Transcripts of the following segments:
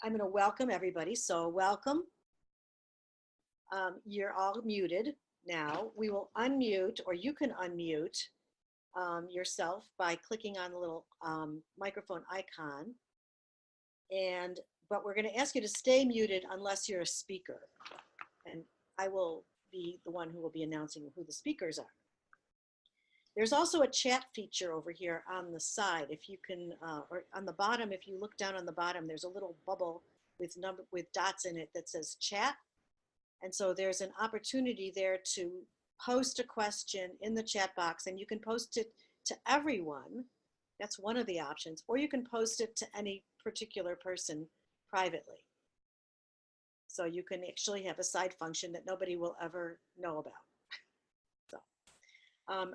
I'm going to welcome everybody. So welcome. You're all muted now. We will unmute, or you can unmute yourself by clicking on the little microphone icon. But we're going to ask you to stay muted unless you're a speaker. And I will be the one who will be announcing who the speakers are. There's also a chat feature over here on the side. If you can, or on the bottom, if you look down on the bottom, there's a little bubble with dots in it that says chat. And so there's an opportunity there to post a question in the chat box, and you can post it to everyone. That's one of the options, or you can post it to any particular person privately. So you can actually have a side function that nobody will ever know about.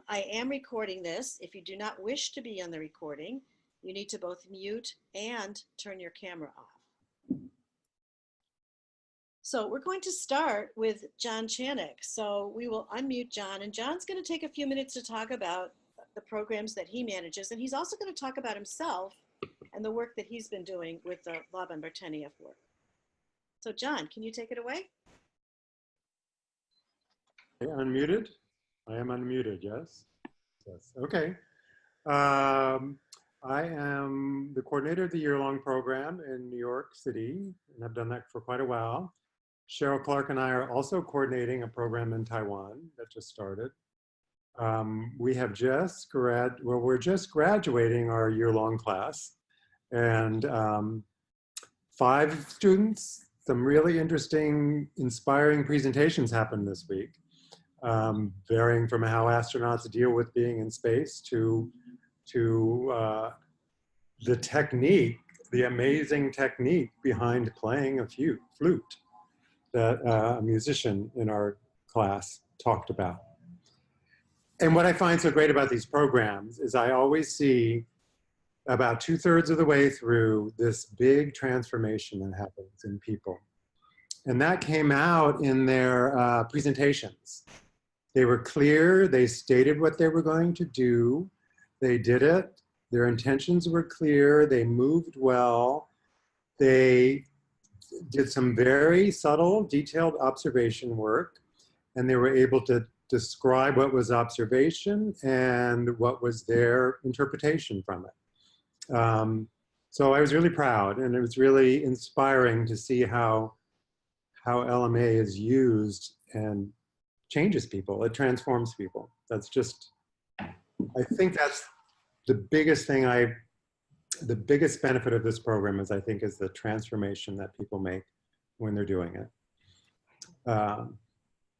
I am recording this. If you do not wish to be on the recording, you need to both mute and turn your camera off. So we're going to start with John Chanik. So we will unmute John, and John's going to take a few minutes to talk about the programs that he manages, and he's also going to talk about himself and the work that he's been doing with the Laban Bartenieff work. So John, can you take it away? Unmuted? I am unmuted, yes? Yes, okay. I am the coordinator of the year-long program in New York City, and I've done that for quite a while. Cheryl Clark and I are also coordinating a program in Taiwan that just started. We have we're just graduating our year-long class, and 5 students, some really interesting, inspiring presentations happened this week. Varying from how astronauts deal with being in space to the technique, the amazing technique behind playing a flute that a musician in our class talked about. And what I find so great about these programs is I always see about 2/3 of the way through this big transformation that happens in people. And that came out in their presentations. They were clear, they stated what they were going to do, they did it, their intentions were clear, they moved well, they did some very subtle, detailed observation work, and they were able to describe what was observation and what was their interpretation from it. So I was really proud, and it was really inspiring to see how LMA is used and changes people, it transforms people. That's just, I think that's the biggest thing the biggest benefit of this program is the transformation that people make when they're doing it.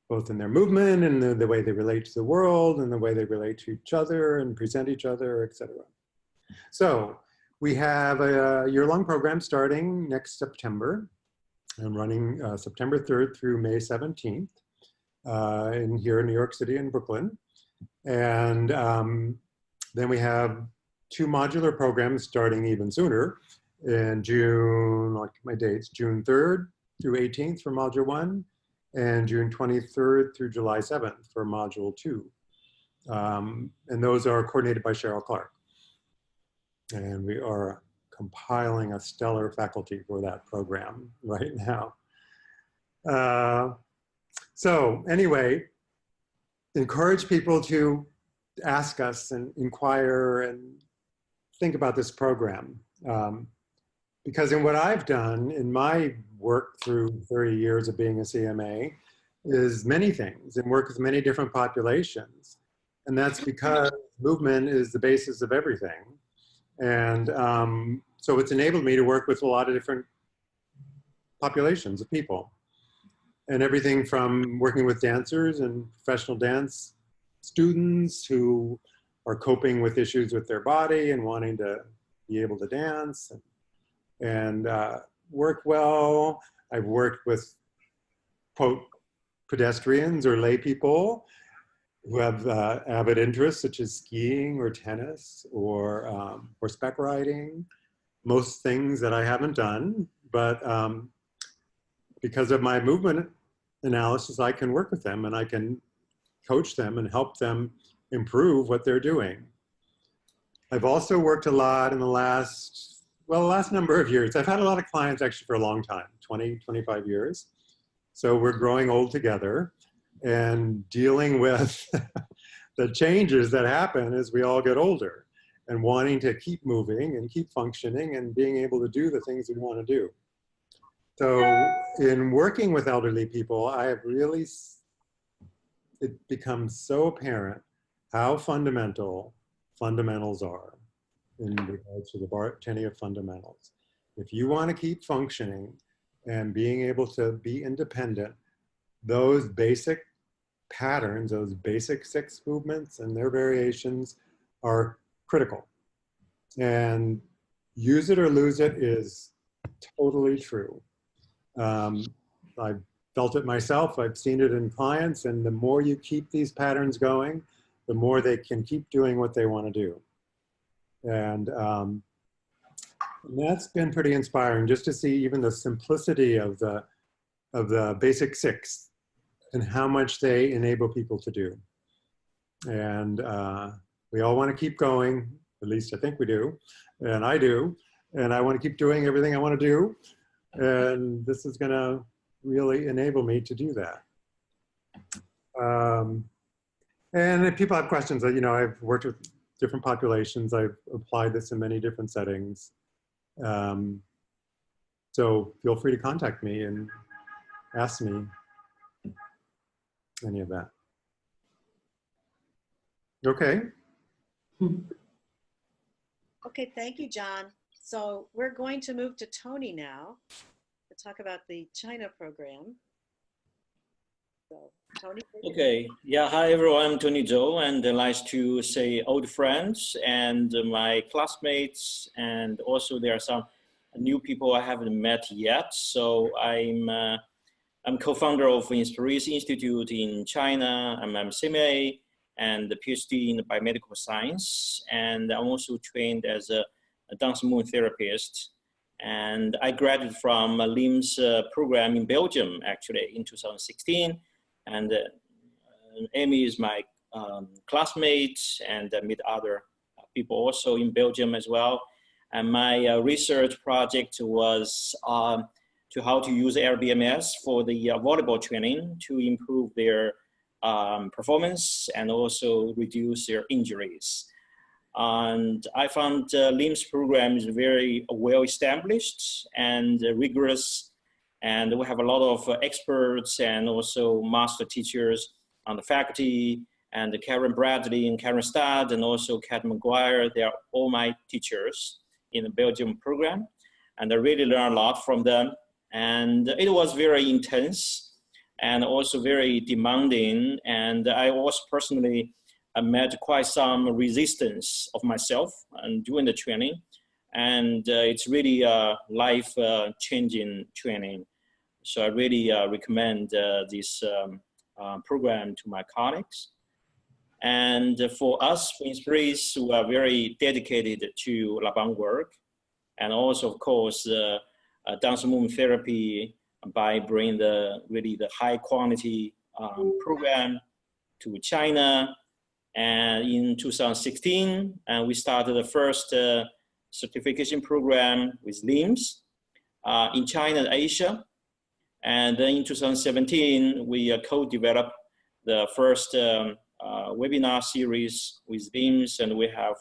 Both in their movement and the way they relate to the world and the way they relate to each other and present each other, etc. So we have a year-long program starting next September and running September 3rd through May 17th. Here in New York City and Brooklyn. And then we have 2 modular programs starting even sooner in June, like my dates, June 3rd through 18th for Module 1, and June 23rd through July 7th for Module 2. And those are coordinated by Cheryl Clark. And we are compiling a stellar faculty for that program right now. So anyway, encourage people to ask us and inquire and think about this program. Because in what I've done in my work through 30 years of being a CMA is many things and work with many different populations. And that's because movement is the basis of everything. And so it's enabled me to work with a lot of different populations of people. And everything from working with dancers and professional dance students who are coping with issues with their body and wanting to be able to dance and work well. I've worked with, quote, pedestrians or lay people who have avid interests such as skiing or tennis or horseback riding. Most things that I haven't done, but because of my movement analysis, I can work with them and I can coach them and help them improve what they're doing. I've also worked a lot in the last, well, the last number of years, I've had a lot of clients actually for a long time, 20, 25 years. So we're growing old together and dealing with the changes that happen as we all get older and wanting to keep moving and keep functioning and being able to do the things we want to do. So in working with elderly people, I have really, it becomes so apparent how fundamental fundamentals are in regards to the 10 of fundamentals. If you want to keep functioning and being able to be independent, those basic patterns, those basic 6 movements and their variations are critical. And use it or lose it is totally true. I've felt it myself, I've seen it in clients, and the more you keep these patterns going, the more they can keep doing what they want to do. And that's been pretty inspiring, just to see even the simplicity of the basic 6 and how much they enable people to do. And we all want to keep going, at least I think we do, and I do, and I want to keep doing everything I want to do, and this is going to really enable me to do that. And if people have questions, you know, I've worked with different populations, I've applied this in many different settings. So feel free to contact me and ask me any of that. Okay. Okay, thank you, John. So we're going to move to Tony now to talk about the China program. So, Tony. Okay, yeah, hi everyone, I'm Tony Zhou, and nice to say old friends and my classmates, and also there are some new people I haven't met yet. So I'm co-founder of Inspiration Institute in China. I'm MCMA and a PhD in biomedical science, and I'm also trained as a Down syndrome therapist. And I graduated from a LIMS program in Belgium, actually, in 2016. And Amy is my classmate, and I meet other people also in Belgium as well. And my research project was to how to use LBMS for the volleyball training to improve their performance and also reduce their injuries. And I found LIMS program is very well established and rigorous, and we have a lot of experts and also master teachers on the faculty, and Karen Bradley and Karen Stad and also Kat McGuire. They are all my teachers in the Belgium program, and I really learned a lot from them. And it was very intense and also very demanding. And I also personally met quite some resistance of myself and during the training. And it's really a life-changing training. So I really recommend this program to my colleagues. And for us, for Inspiration, we are very dedicated to Laban work. And also, of course, Down syndrome therapy by bringing the high quality program to China. And in 2016, we started the first certification program with LIMS in China and Asia. And then in 2017, we co-developed the first webinar series with LIMS, and we have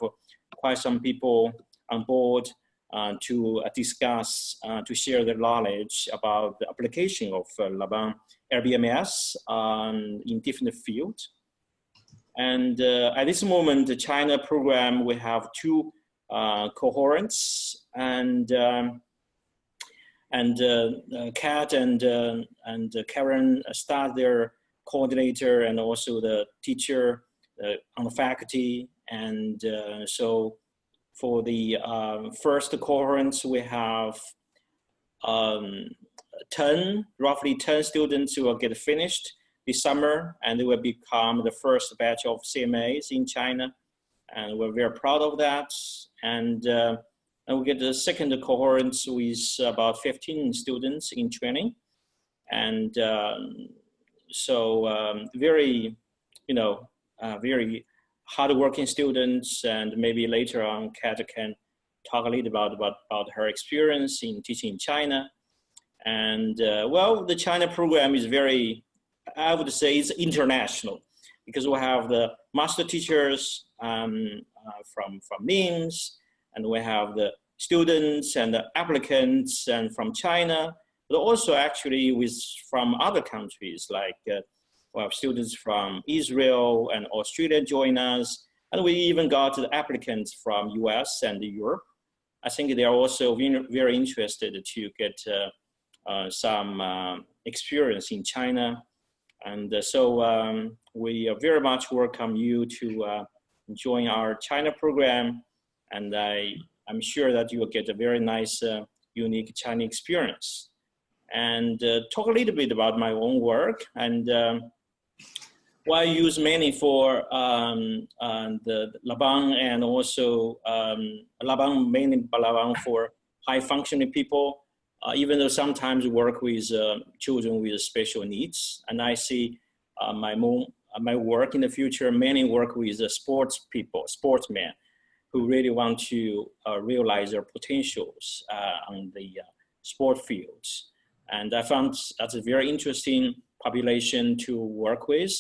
quite some people on board to discuss, to share their knowledge about the application of Laban LBMS in different fields. And at this moment, the China program, we have 2 cohorts, and Kat and Karen Stad, their coordinator, and also the teacher on the faculty. And so for the first cohorts, we have roughly 10 students who will get finished this summer, and they will become the first batch of CMAs in China. And we're very proud of that. And we get the second cohort with about 15 students in training. And so very, very hardworking students, and maybe later on Kat can talk a little about her experience in teaching in China. And well, the China program is very, I would say it's international because we have the master teachers from LIMS, and we have the students and the applicants and from China, but also actually from other countries like we have students from Israel and Australia join us, and we even got the applicants from US and Europe. I think they are also very interested to get some experience in China. And so we very much welcome you to join our China program. And I'm sure that you will get a very nice, unique China experience. And talk a little bit about my own work. And what I use mainly for the Labang, and also Labang, mainly Labang for high functioning people, even though sometimes work with children with special needs. And I see my work in the future mainly work with sports people, sportsmen, who really want to realize their potentials on the sport fields. And I found that's a very interesting population to work with.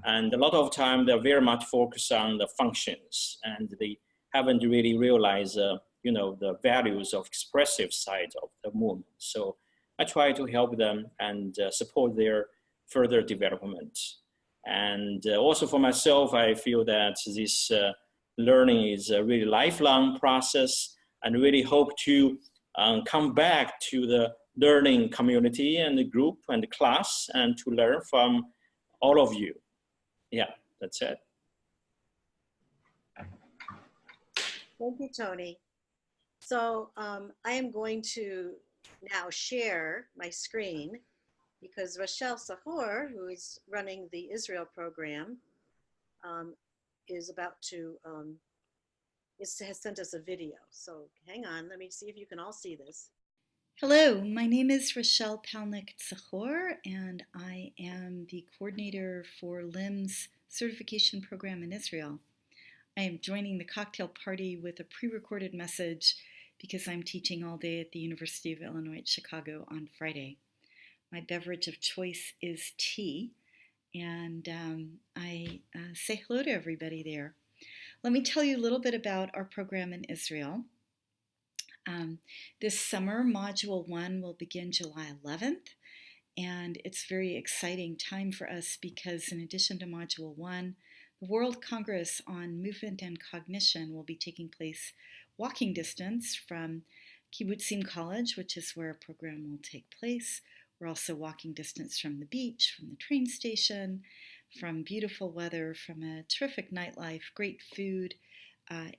And a lot of time they're very much focused on the functions, and they haven't really realized the values of expressive side of the movement. So I try to help them and support their further development. And also for myself, I feel that this learning is a really lifelong process, and really hope to come back to the learning community and the group and the class and to learn from all of you. Yeah, that's it. Thank you, Tony. So I am going to now share my screen because Rachel Sahor, who is running the Israel program, is about to, has sent us a video. So hang on, let me see if you can all see this. Hello, my name is Rochelle Palnick-Zachor, and I am the coordinator for LIMS certification program in Israel. I am joining the cocktail party with a pre-recorded message because I'm teaching all day at the University of Illinois at Chicago on Friday. My beverage of choice is tea, and I say hello to everybody there. Let me tell you a little bit about our program in Israel. This summer, Module 1 will begin July 11th, and it's a very exciting time for us because in addition to Module 1, the World Congress on Movement and Cognition will be taking place walking distance from Kibbutzim College, which is where our program will take place. We're also walking distance from the beach, from the train station, from beautiful weather, from a terrific nightlife, great food,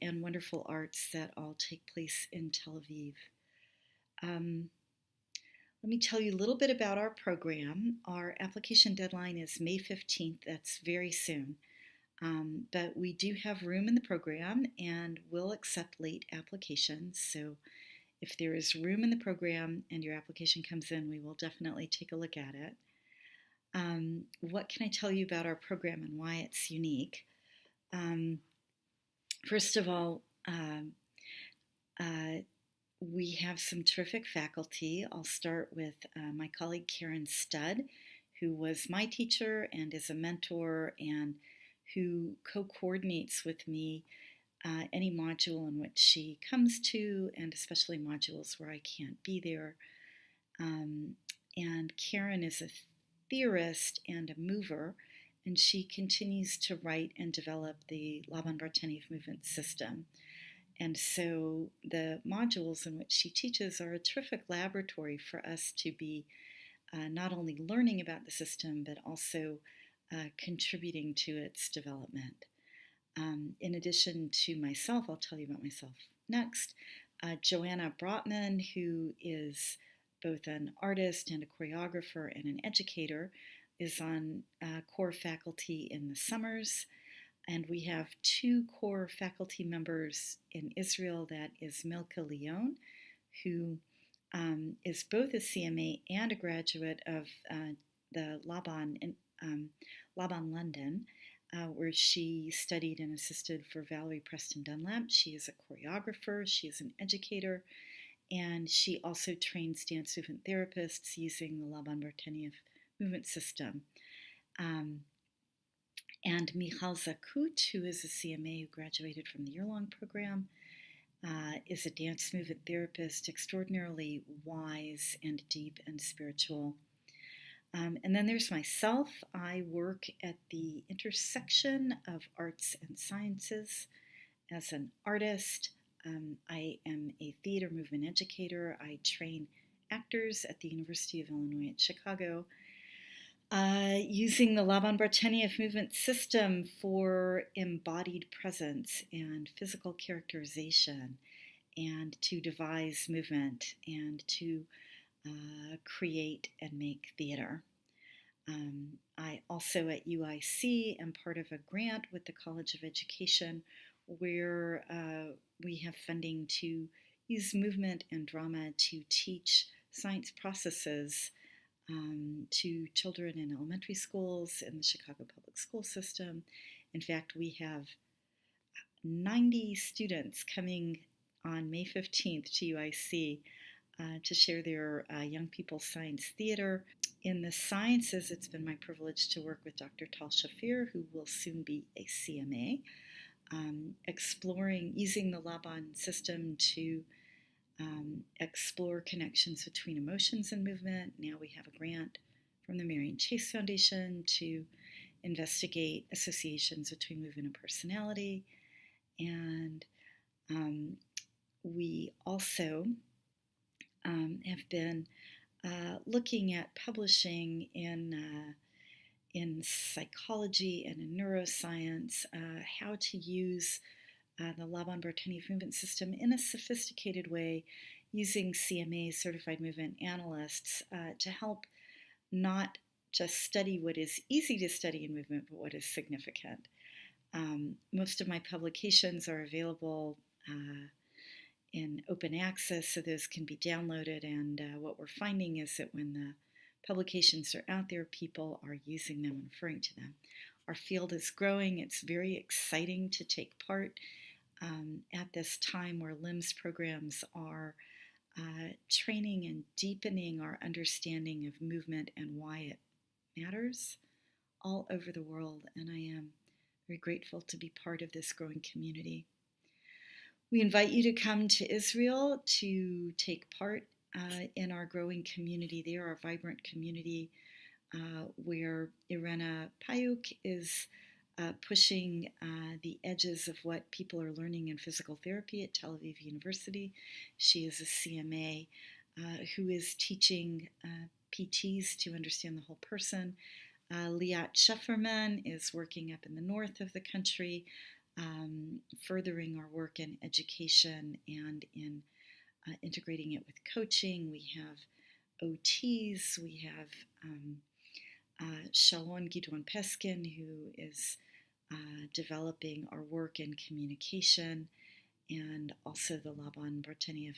and wonderful arts that all take place in Tel Aviv. Let me tell you a little bit about our program. Our application deadline is May 15th. That's very soon. But we do have room in the program and will accept late applications. So if there is room in the program and your application comes in, we will definitely take a look at it. What can I tell you about our program and why it's unique? First of all, we have some terrific faculty. I'll start with my colleague Karen Studd, who was my teacher and is a mentor and who co-coordinates with me any module in which she comes to, and especially modules where I can't be there. And Karen is a theorist and a mover, and she continues to write and develop the Laban Bartenieff movement system. And so the modules in which she teaches are a terrific laboratory for us to be not only learning about the system, but also contributing to its development. In addition to myself, I'll tell you about myself next, Joanna Brotman, who is both an artist and a choreographer and an educator, is on core faculty in the summers. And we have 2 core faculty members in Israel. That is Milka Leon, who is both a CMA and a graduate of the Laban London. where she studied and assisted for Valerie Preston Dunlap. She is a choreographer, she is an educator, and she also trains dance movement therapists using the Laban Bartenieff movement system. And Michal Zakut, who is a CMA who graduated from the year-long program, is a dance movement therapist, extraordinarily wise and deep and spiritual. And then there's myself. I work at the intersection of arts and sciences as an artist. I am a theater movement educator. I train actors at the University of Illinois at Chicago, using the Laban Bartenieff movement system for embodied presence and physical characterization, and to devise movement and to create and make theater. I also at UIC am part of a grant with the College of Education where we have funding to use movement and drama to teach science processes to children in elementary schools in the Chicago public school system. In fact, we have 90 students coming on May 15th to UIC to share their young people science theater. In the sciences, it's been my privilege to work with Dr. Tal Shafir, who will soon be a CMA, exploring, using the Laban system to explore connections between emotions and movement. Now we have a grant from the Marion Chase Foundation to investigate associations between movement and personality. And we also have been looking at publishing in psychology and in neuroscience how to use the Laban Bartenieff movement system in a sophisticated way, using CMA, certified movement analysts, to help not just study what is easy to study in movement, but what is significant. Most of my publications are available in open access, so those can be downloaded, and what we're finding is that when the publications are out there, people are using them and referring to them. Our field is growing. It's very exciting to take part at this time where LIMS programs are training and deepening our understanding of movement and why it matters all over the world, and I am very grateful to be part of this growing community. We invite you to come to Israel to take part in our growing community there, our vibrant community where Irena Payuk is pushing the edges of what people are learning in physical therapy at Tel Aviv University. She is a CMA who is teaching PTs to understand the whole person. Liat Schefferman is working up in the north of the country, furthering our work in education and in integrating it with coaching. We have OTs, we have Shalon Gidon Peskin, who is developing our work in communication, and also the Laban Bartenieff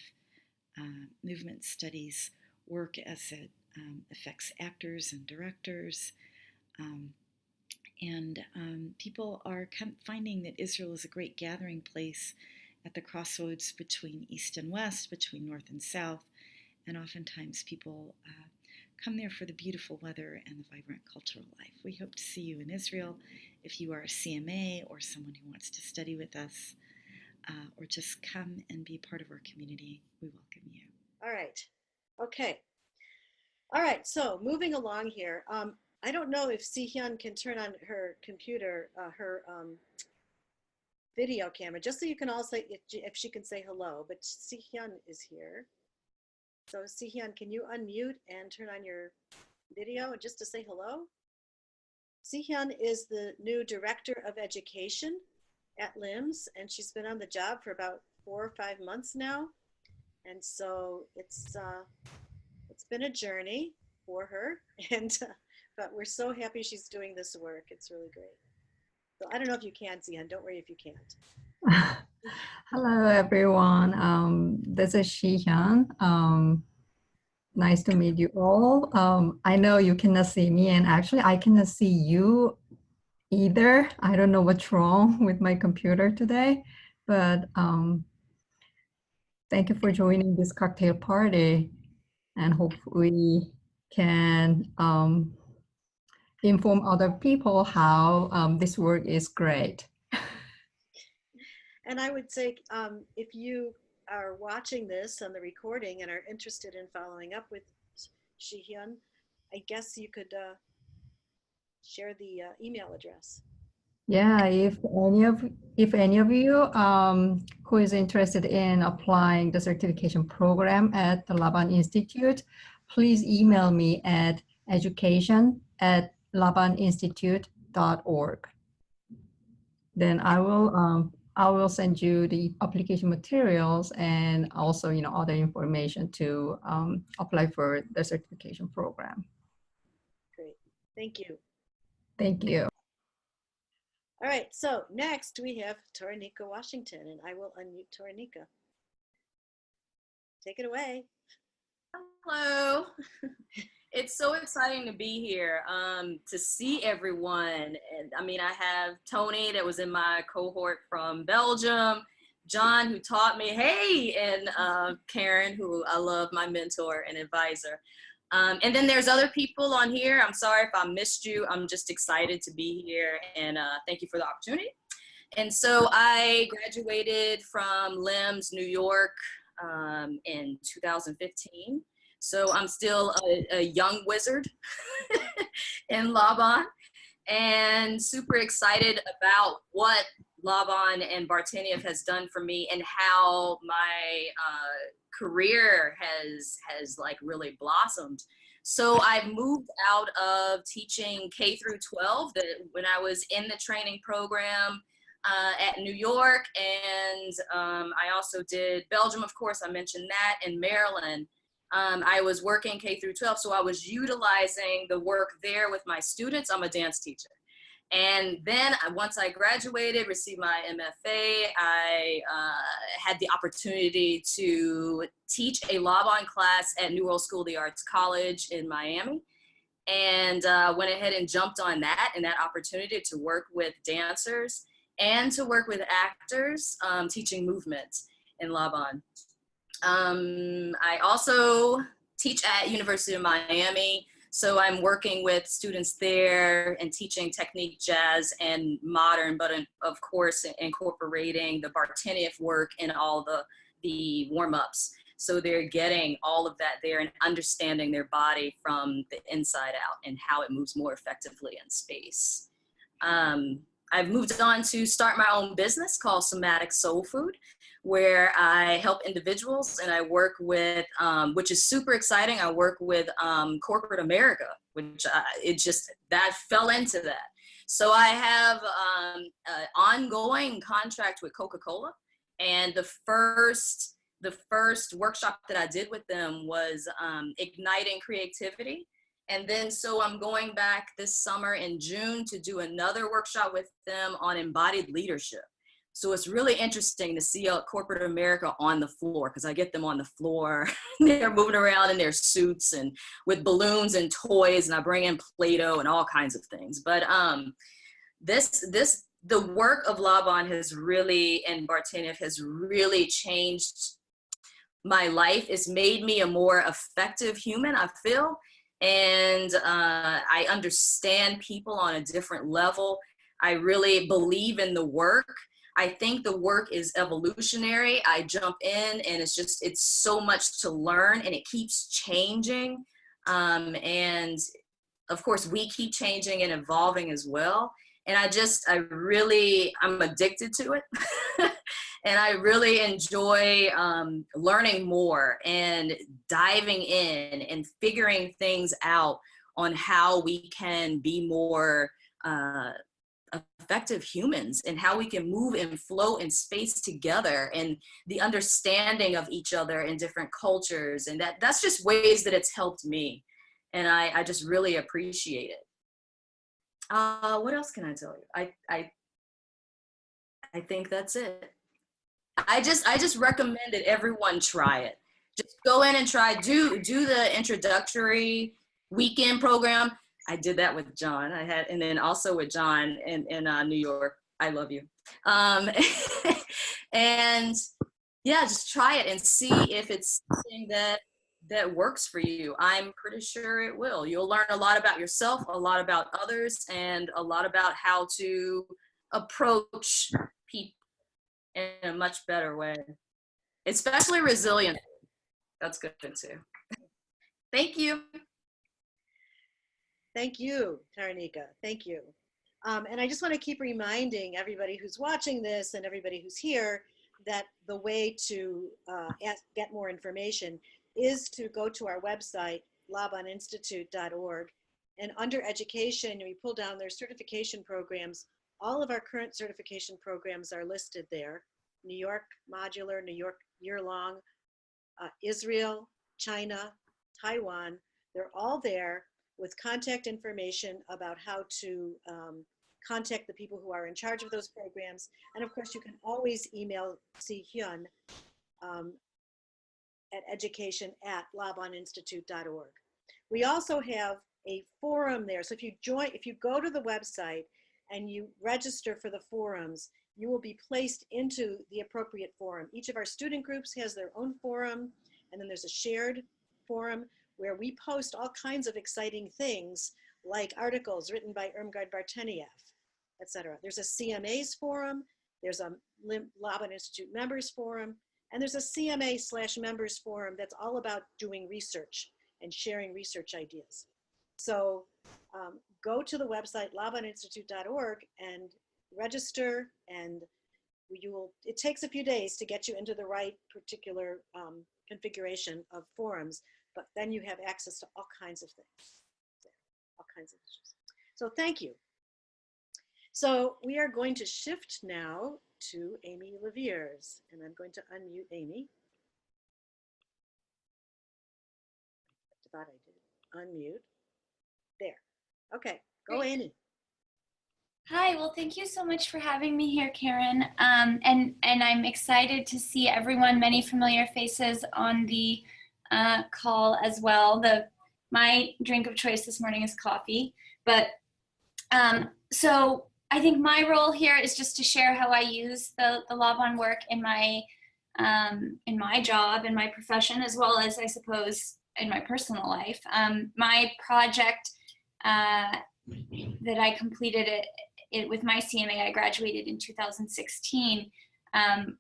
movement studies work as it affects actors and directors. People are finding that Israel is a great gathering place at the crossroads between East and West, between North and South, and oftentimes people come there for the beautiful weather and the vibrant cultural life. We hope to see you in Israel. If you are a CMA or someone who wants to study with us, or just come and be part of our community, we welcome you. All right. Okay. All right. So moving along here. I don't know if Si-Hyun can turn on her computer, her video camera, just so you can all say, if she can say hello, but Si-Hyun is here. So Si-Hyun, can you unmute and turn on your video just to say hello? Si-Hyun is the new Director of Education at LIMS, and she's been on the job for about 4 or 5 months now. And so it's been a journey for her, and but we're so happy she's doing this work. It's really great. So I don't know if you can, Si-Hyun. Don't worry if you can't. Hello, everyone. This is Si-Hyun. Nice to meet you all. I know you cannot see me, and actually I cannot see you either. I don't know what's wrong with my computer today, but thank you for joining this cocktail party, and hope we can inform other people how this work is great. And I would say, if you are watching this on the recording and are interested in following up with Shihyun, I guess you could share the email address. Yeah, if any of you who is interested in applying the certification program at the Laban Institute, please email me at education@labaninstitute.org. Then I will send you the application materials and also other information to apply for the certification program. Great, thank you. Thank you. All right, so next we have Toranika Washington, and I will unmute Toranika. Take it away. Hello. It's so exciting to be here, to see everyone. And I mean, I have Tony that was in my cohort from Belgium, John who taught me, hey, and Karen, who I love, my mentor and advisor. And then there's other people on here. I'm sorry if I missed you. I'm just excited to be here, and thank you for the opportunity. And so I graduated from LIMS, New York, in 2015. So I'm still a young wizard in Laban, and super excited about what Laban and Bartenieff has done for me, and how my career has like really blossomed. So I've moved out of teaching K through 12 when I was in the training program at New York, and I also did Belgium, of course, I mentioned that, and Maryland. I was working K through 12, so I was utilizing the work there with my students. I'm a dance teacher. And then once I graduated, received my MFA, I had the opportunity to teach a Laban class at New World School of the Arts College in Miami. And went ahead and jumped on that and that opportunity to work with dancers and to work with actors, teaching movement in Laban. I also teach at University of Miami, so I'm working with students there and teaching technique, jazz, and modern, but of course incorporating the Bartenieff work in all the warm-ups. So they're getting all of that there and understanding their body from the inside out and how it moves more effectively in space. I've moved on to start my own business called Somatic Soul Food, where I help individuals, and I work with, which is super exciting, I work with corporate America, which that fell into that. So I have an ongoing contract with Coca-Cola, and the first workshop that I did with them was igniting creativity. And then so I'm going back this summer in June to do another workshop with them on embodied leadership. So it's really interesting to see corporate America on the floor, because I get them on the floor. They're moving around in their suits and with balloons and toys, and I bring in Play-Doh and all kinds of things. But the work of Laban has really, and Bartenieff has really changed my life. It's made me a more effective human, I feel. And I understand people on a different level. I really believe in the work. I think the work is evolutionary. I jump in and it's so much to learn, and it keeps changing. And of course we keep changing and evolving as well. And I'm addicted to it. And I really enjoy learning more and diving in and figuring things out on how we can be more effective humans, and how we can move and flow in space together, and the understanding of each other in different cultures. And that's just ways that it's helped me. And I just really appreciate it. What else can I tell you? I think that's it. I just recommend that everyone try it. Just go in and try, do the introductory weekend program. I did that with John. And then also with John in New York. I love you. And yeah, just try it and see if it's something that works for you. I'm pretty sure it will. You'll learn a lot about yourself, a lot about others, and a lot about how to approach people in a much better way, especially resilience. That's good too. Thank you. Thank you, Taranika. Thank you. And I just want to keep reminding everybody who's watching this and everybody who's here that the way to get more information is to go to our website, labaninstitute.org, and under education, we pull down their certification programs. All of our current certification programs are listed there. New York modular, New York year-long, Israel, China, Taiwan, they're all there with contact information about how to contact the people who are in charge of those programs. And of course, you can always email Si Hyun at education@labaninstitute.org. We also have a forum there. So if you go to the website and you register for the forums, you will be placed into the appropriate forum. Each of our student groups has their own forum, and then there's a shared forum where we post all kinds of exciting things like articles written by Irmgard Bartenieff, etc. There's a CMA's forum, there's a Laban Institute members forum, and there's a CMA/members forum that's all about doing research and sharing research ideas. So go to the website labaninstitute.org and register, and it takes a few days to get you into the right particular configuration of forums, but then you have access to all kinds of things, all kinds of issues. So thank you. So we are going to shift now to Amy Leviers, and I'm going to unmute Amy. I thought I did. Unmute. There. Okay, go Great. Amy. Hi, well, thank you so much for having me here, Karen. And I'm excited to see everyone, many familiar faces on the call as well. My drink of choice this morning is coffee, but so I think my role here is just to share how I use the Laban work in my job, in my profession, as well as, I suppose, in my personal life. My project that I completed it with my CMA, I graduated in 2016,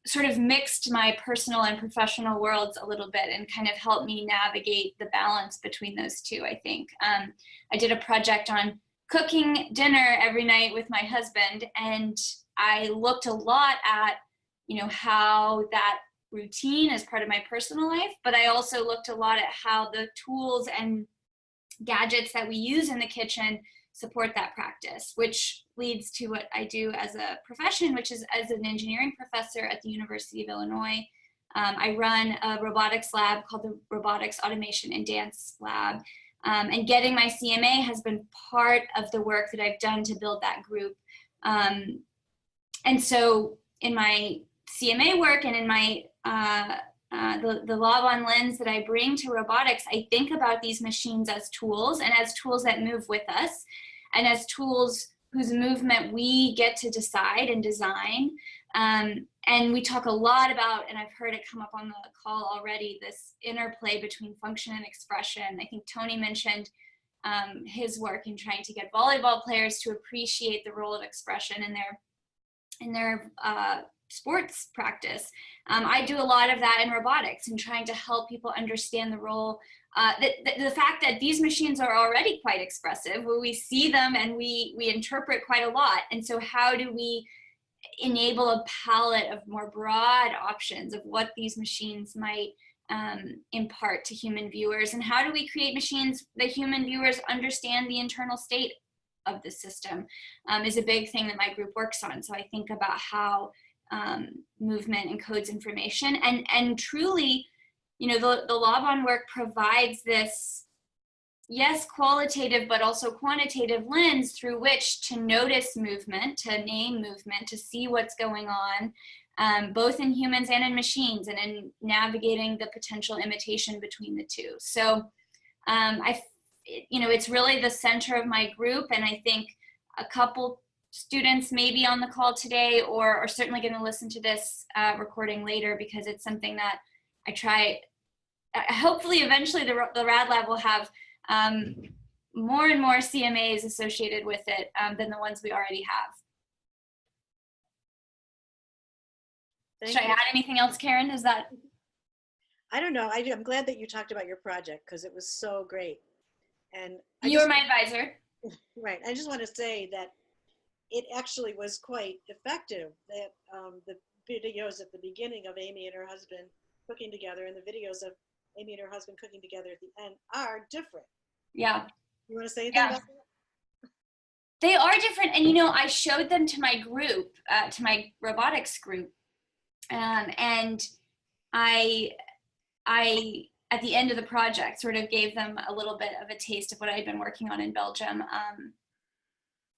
sort of mixed my personal and professional worlds a little bit and kind of helped me navigate the balance between those two, I think. I did a project on cooking dinner every night with my husband, and I looked a lot at, how that routine is part of my personal life, but I also looked a lot at how the tools and gadgets that we use in the kitchen support that practice, which leads to what I do as a profession, which is as an engineering professor at the University of Illinois. I run a robotics lab called the Robotics Automation and Dance Lab. And getting my CMA has been part of the work that I've done to build that group. And so in my CMA work and in my the Laban lens that I bring to robotics, I think about these machines as tools, and as tools that move with us, and as tools whose movement we get to decide and design. And we talk a lot about, and I've heard it come up on the call already, this interplay between function and expression. I think Tony mentioned his work in trying to get volleyball players to appreciate the role of expression in their sports practice. I do a lot of that in robotics and trying to help people understand the role, the fact that these machines are already quite expressive, where we see them and we interpret quite a lot. And so how do we enable a palette of more broad options of what these machines might impart to human viewers, and how do we create machines that human viewers understand the internal state of the system is a big thing that my group works on. So I think about how movement encodes information, and truly, the Laban work provides this, yes, qualitative, but also quantitative lens through which to notice movement, to name movement, to see what's going on, both in humans and in machines, and in navigating the potential imitation between the two. So it's really the center of my group. And I think a couple students may be on the call today or are certainly going to listen to this recording later, because it's something that I try. Hopefully, eventually, the Rad Lab will have more and more CMAs associated with it than the ones we already have. Should I add anything else, Karen? Is that? I don't know. I'm glad that you talked about your project because it was so great. And You were my advisor. Right. I just want to say that it actually was quite effective. That the videos at the beginning of Amy and her husband cooking together and the videos of Amy and her husband cooking together at the end are different. Yeah. You want to say anything about that? They are different. And, I showed them to my group, to my robotics group. And I, at the end of the project, sort of gave them a little bit of a taste of what I'd been working on in Belgium.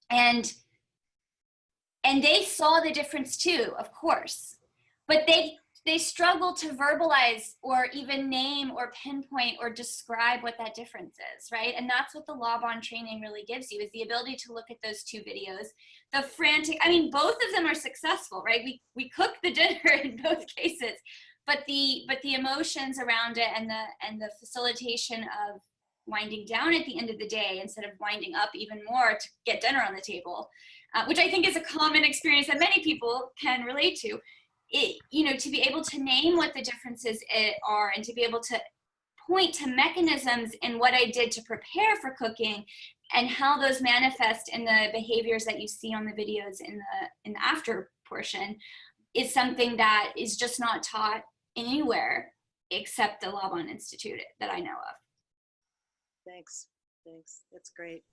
And they saw the difference too, of course, but they struggle to verbalize or even name or pinpoint or describe what that difference is, right? And that's what the Laban training really gives you, is the ability to look at those two videos. The frantic, both of them are successful, right? We cook the dinner in both cases, but the emotions around it and the facilitation of winding down at the end of the day instead of winding up even more to get dinner on the table, which I think is a common experience that many people can relate to. To be able to name what the differences are and to be able to point to mechanisms in what I did to prepare for cooking and how those manifest in the behaviors that you see on the videos in the after portion is something that is just not taught anywhere except the Laban Institute that I know of. Thanks. That's great.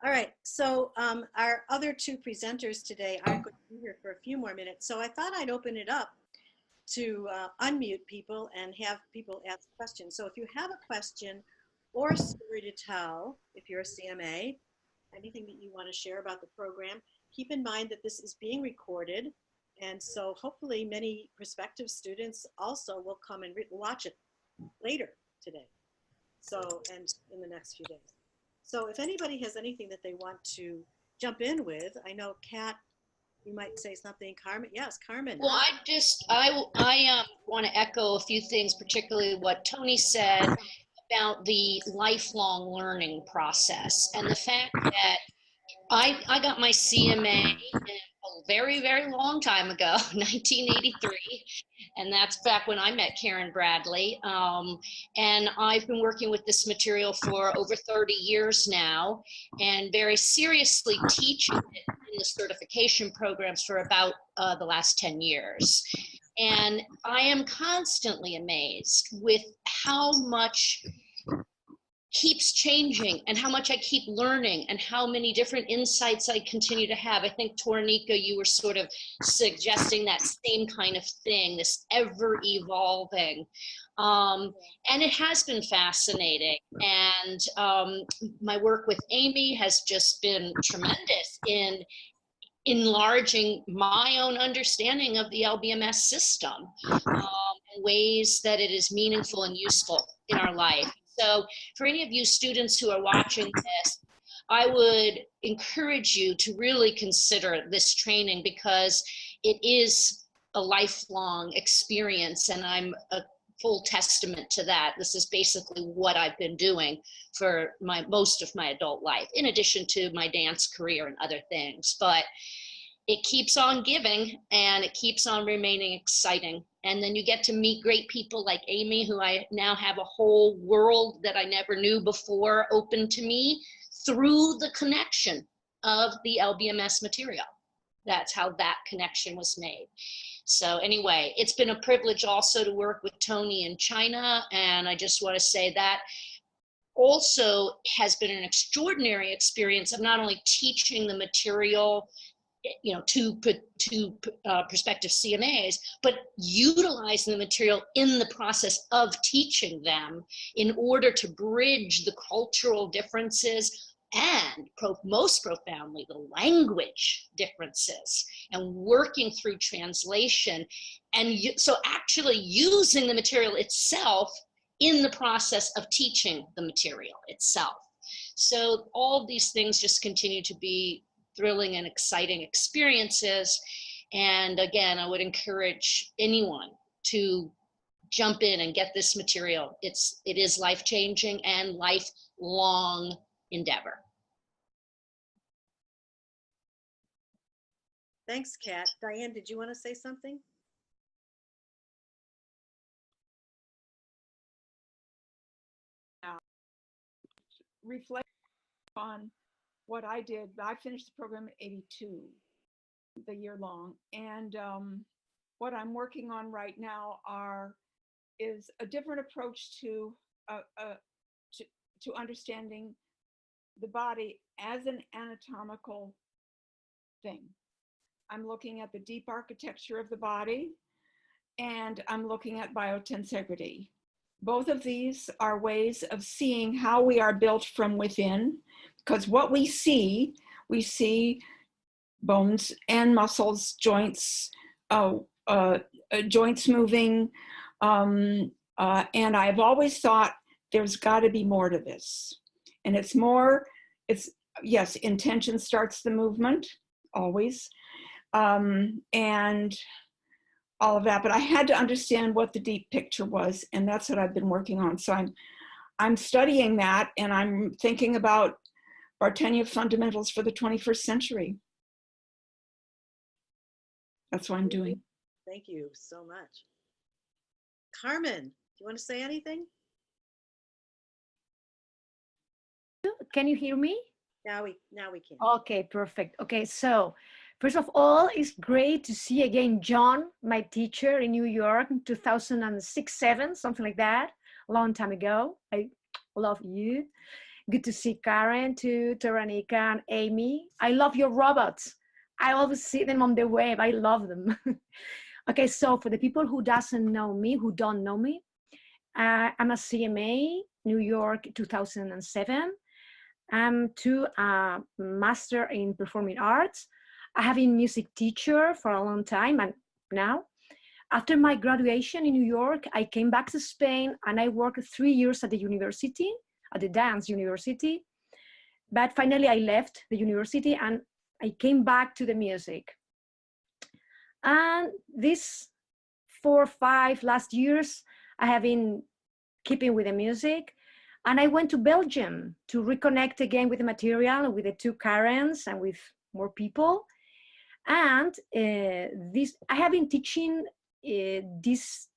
All right, so our other two presenters today aren't going to be here for a few more minutes, so I thought I'd open it up to unmute people and have people ask questions. So if you have a question or a story to tell, if you're a CMA, anything that you want to share about the program, keep in mind that this is being recorded, and so hopefully many prospective students also will come and watch it later today, and in the next few days. So if anybody has anything that they want to jump in with, I know Kat, you might say something. Carmen, yes, Carmen. Well, I want to echo a few things, particularly what Tony said about the lifelong learning process and the fact that I got my CMA a very, very long time ago, 1983, and that's back when I met Karen Bradley. And I've been working with this material for over 30 years now, and very seriously teaching it in the certification programs for about the last 10 years. And I am constantly amazed with how much keeps changing and how much I keep learning and how many different insights I continue to have. I think, Tornika, you were sort of suggesting that same kind of thing, this ever evolving. And it has been fascinating. And my work with Amy has just been tremendous in enlarging my own understanding of the LBMS system in ways that it is meaningful and useful in our life. So for any of you students who are watching this, I would encourage you to really consider this training because it is a lifelong experience, and I'm a full testament to that. This is basically what I've been doing for most of my adult life, in addition to my dance career and other things. But it keeps on giving and it keeps on remaining exciting. And then you get to meet great people like Amy, who I now have a whole world that I never knew before open to me through the connection of the LBMS material. That's how that connection was made. So anyway, it's been a privilege also to work with Tony in China. And I just want to say that also has been an extraordinary experience of not only teaching the material to prospective CMAs, but utilizing the material in the process of teaching them in order to bridge the cultural differences and most profoundly the language differences, and working through translation. And so actually using the material itself in the process of teaching the material itself. So all these things just continue to be thrilling and exciting experiences. And again, I would encourage anyone to jump in and get this material. It is life-changing and lifelong endeavor. Thanks, Kat. Diane, did you want to say something? Reflect on what I did. I finished the program in '82, the year long, and what I'm working on right now is a different approach to understanding the body as an anatomical thing. I'm looking at the deep architecture of the body, and I'm looking at biotensegrity. Both of these are ways of seeing how we are built from within, because what we see bones and muscles, joints, joints moving, and I've always thought there's got to be more to this. And yes, intention starts the movement, always, and all of that, but I had to understand what the deep picture was, and that's what I've been working on. So I'm studying that, and I'm thinking about Bartenieff fundamentals for the 21st century. That's what I'm doing. Thank you so much. Carmen, do you want to say anything? Can you hear me? Now we can. Okay, perfect. Okay, so first of all, it's great to see again John, my teacher in New York in 2006, 7, something like that, a long time ago. I love you. Good to see Karen too, Taranika and Amy. I love your robots. I always see them on the web. I love them. Okay, so for the people who don't know me, I'm a CMA, New York, 2007. I'm a master in performing arts. I have been music teacher for a long time, and now, after my graduation in New York, I came back to Spain and I worked 3 years at the university, at the dance university. But finally I left the university and I came back to the music. And these 4 or 5 last years, I have been keeping with the music. And I went to Belgium to reconnect again with the material, with the 2 Karens and with more people. And I have been teaching these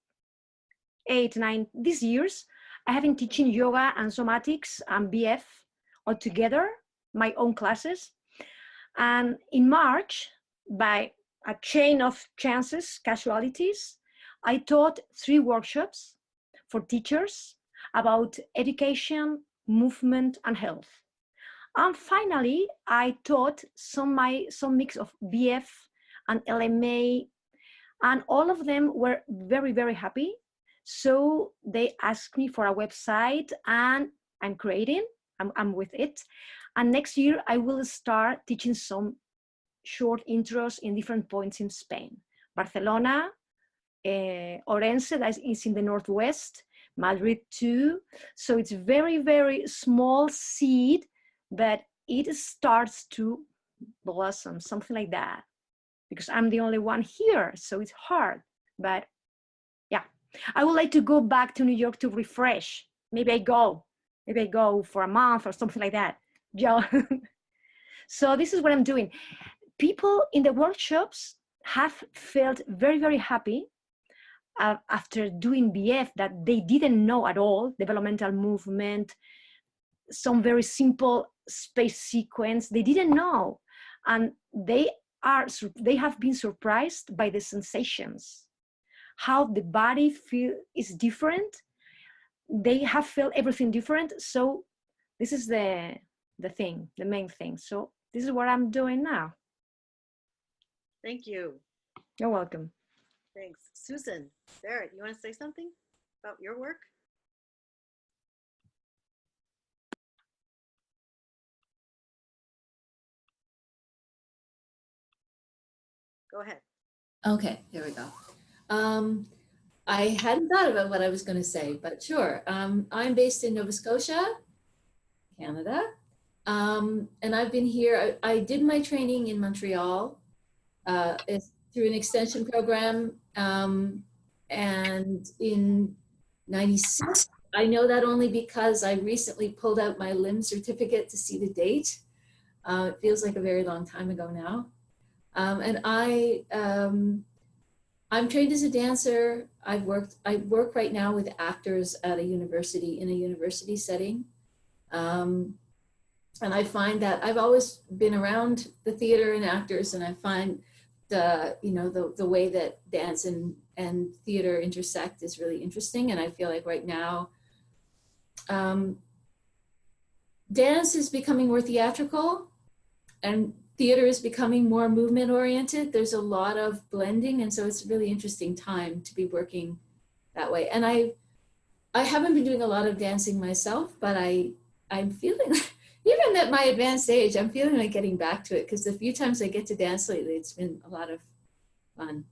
8, 9, these years. I have been teaching yoga and somatics and BF all together, my own classes. And in March, by a chain of chances, casualties, I taught 3 workshops for teachers about education, movement, and health. And finally, I taught some mix of BF and LMA, and all of them were very, very happy. So they asked me for a website, and I'm creating, I'm with it. And next year, I will start teaching some short intros in different points in Spain. Barcelona, Orense, that is in the northwest, Madrid too. So it's very, very small seed, but it starts to blossom, something like that. Because I'm the only one here, so it's hard. But yeah, I would like to go back to New York to refresh. Maybe I go for a month or something like that. Yeah. So this is what I'm doing. People in the workshops have felt very, very happy after doing BF that they didn't know at all, developmental movement, some very simple space sequence, they didn't know. And they have been surprised by the sensations, how the body is different. They have felt everything different. So this is the main thing. So this is what I'm doing now. Thank you. You're welcome. Thanks. Susan, Barrett, you want to say something about your work? Go ahead. Okay, there we go. I hadn't thought about what I was going to say, but sure. I'm based in Nova Scotia, Canada. And I've been here. I did my training in Montreal. It's through an extension program. And in 96, I know that only because I recently pulled out my LIMS certificate to see the date. It feels like a very long time ago now. And I'm trained as a dancer. I work right now with actors at a university, in a university setting. And I find that I've always been around the theater and actors, and I find the way that dance and theater intersect is really interesting. And I feel like right now, dance is becoming more theatrical and theater is becoming more movement oriented. There's a lot of blending. And so it's a really interesting time to be working that way. And I haven't been doing a lot of dancing myself, but I'm feeling, even at my advanced age, I'm feeling like getting back to it, because the few times I get to dance lately, it's been a lot of fun.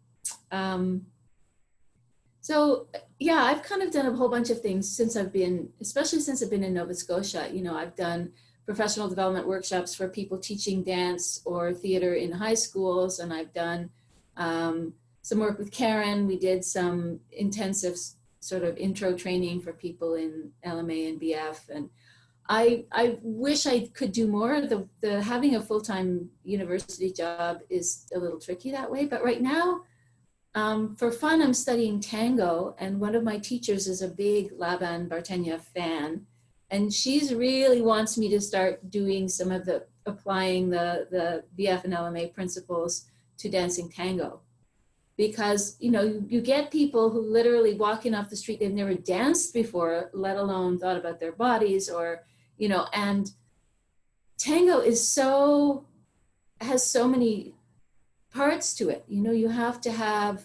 So yeah, I've kind of done a whole bunch of things since especially since I've been in Nova Scotia. I've done professional development workshops for people teaching dance or theater in high schools. And I've done some work with Karen. We did some intensive sort of intro training for people in LMA and BF. And I wish I could do more. The having a full-time university job is a little tricky that way. But right now, for fun, I'm studying tango. And one of my teachers is a big Laban Bartenia fan. And she's really wants me to start doing some of applying the BF and LMA principles to dancing tango. Because, you get people who literally walking off the street, they've never danced before, let alone thought about their bodies or, and tango has so many parts to it. You have to have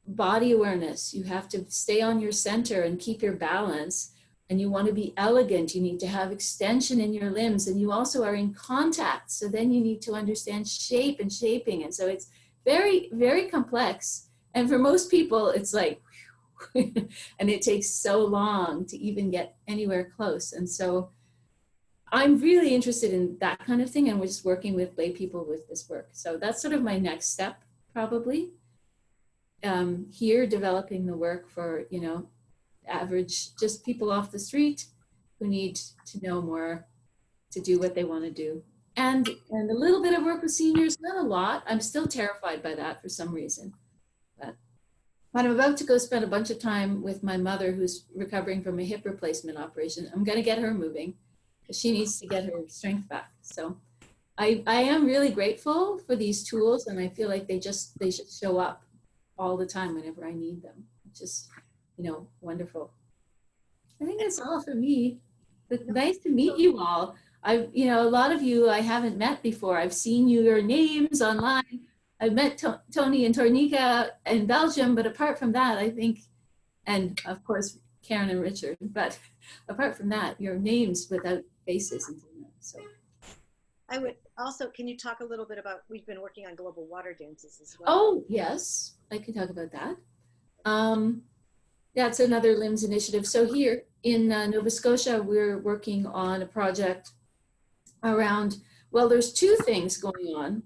body awareness. You have to stay on your center and keep your balance. And you want to be elegant. You need to have extension in your limbs. And you also are in contact. So then you need to understand shape and shaping. And so it's very, very complex. And for most people, it's like, and it takes so long to even get anywhere close. And so I'm really interested in that kind of thing. And we're just working with lay people with this work. So that's sort of my next step, probably. Here, developing the work for, average, just people off the street who need to know more to do what they want to do. And a little bit of work with seniors, not a lot. I'm still terrified by that for some reason. But I'm about to go spend a bunch of time with my mother who's recovering from a hip replacement operation. I'm going to get her moving because she needs to get her strength back. So I am really grateful for these tools, and I feel like they should show up all the time whenever I need them. Just, wonderful. I think that's all for me. But nice to meet you all. A lot of you I haven't met before. I've seen your names online. I've met Tony and Tornika in Belgium, but apart from that, I think, and of course, Karen and Richard, but apart from that, your names without faces. So. I would also, can you talk a little bit about, we've been working on global water dances as well. Oh, yes, I can talk about that. That's another LIMS initiative. So here in Nova Scotia, we're working on a project around, well, there's two things going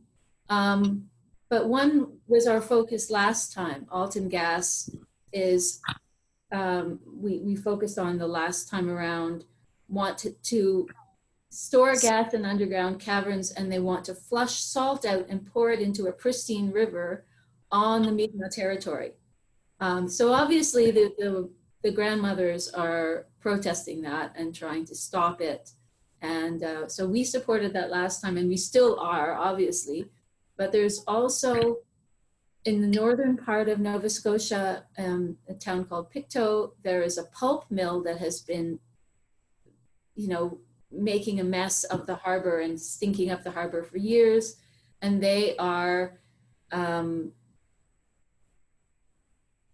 on. But one was our focus last time. Alton Gas is, we focused on the last time around, want to store gas in underground caverns, and they want to flush salt out and pour it into a pristine river on the Mi'kmaq territory. So obviously the grandmothers are protesting that and trying to stop it. And so we supported that last time, and we still are, obviously. But there's also, in the northern part of Nova Scotia, a town called Pictou, there is a pulp mill that has been, making a mess of the harbor and stinking up the harbor for years. And they are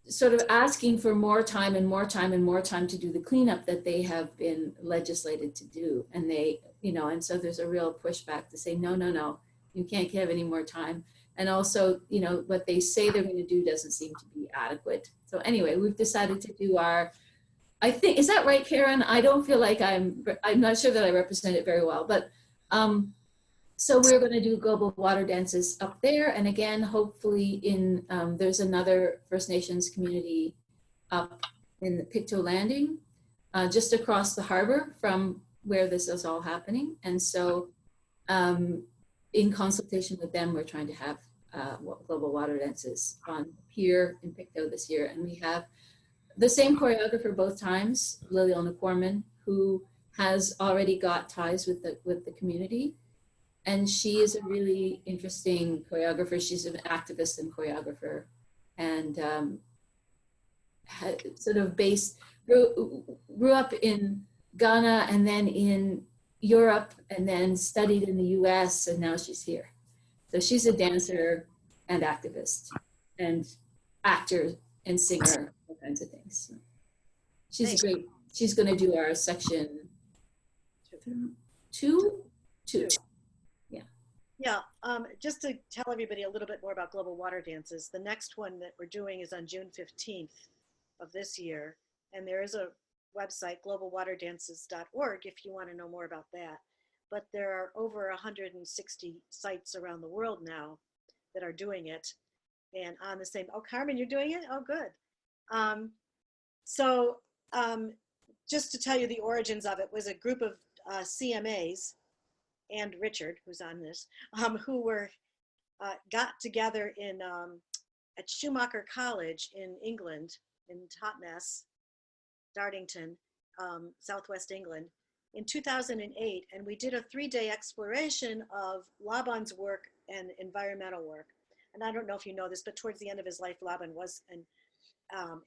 sort of asking for more time and more time and more time to do the cleanup that they have been legislated to do. And they, and so there's a real pushback to say, no, you can't have any more time. And also, you know, what they say they're going to do doesn't seem to be adequate. So anyway, we've decided to do our, I think, is that right, Karen? I don't feel like I'm not sure that I represent it very well, but so we're going to do global water dances up there. And again, hopefully in, there's another First Nations community up in the Pictou Landing, just across the harbor from where this is all happening. And so in consultation with them, we're trying to have global water dances on pier in Pictou this year. And we have the same choreographer both times, Liliana Corman, who has already got ties with the community. And she is a really interesting choreographer. She's an activist and choreographer, and sort of grew up in Ghana and then in Europe and then studied in the US, and now she's here. So she's a dancer and activist and actor and singer, all kinds of things. So she's great. She's going to do our section two. Yeah, just to tell everybody a little bit more about Global Water Dances, the next one that we're doing is on June 15th of this year. And there is a website, globalwaterdances.org, if you want to know more about that. But there are over 160 sites around the world now that are doing it. And on the same, oh, Carmen, you're doing it? Oh, good. Just to tell you the origins of it, was a group of CMAs and Richard, who's on this, who were got together in at Schumacher College in England, in Totnes, Dartington, Southwest England, in 2008, and we did a 3-day exploration of Laban's work and environmental work. And I don't know if you know this, but towards the end of his life, Laban was an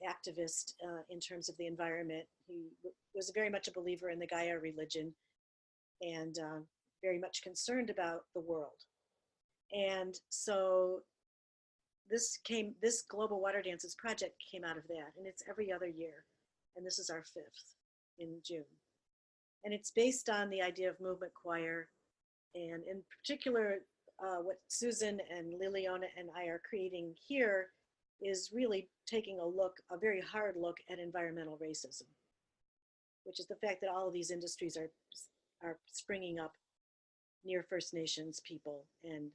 activist in terms of the environment. He was very much a believer in the Gaia religion, and very much concerned about the world. And so this Global Water Dances project came out of that, and it's every other year. And this is our 5th in June. And it's based on the idea of movement choir, and in particular, what Susan and Liliana and I are creating here is really taking a very hard look at environmental racism, which is the fact that all of these industries are springing up near First Nations people. And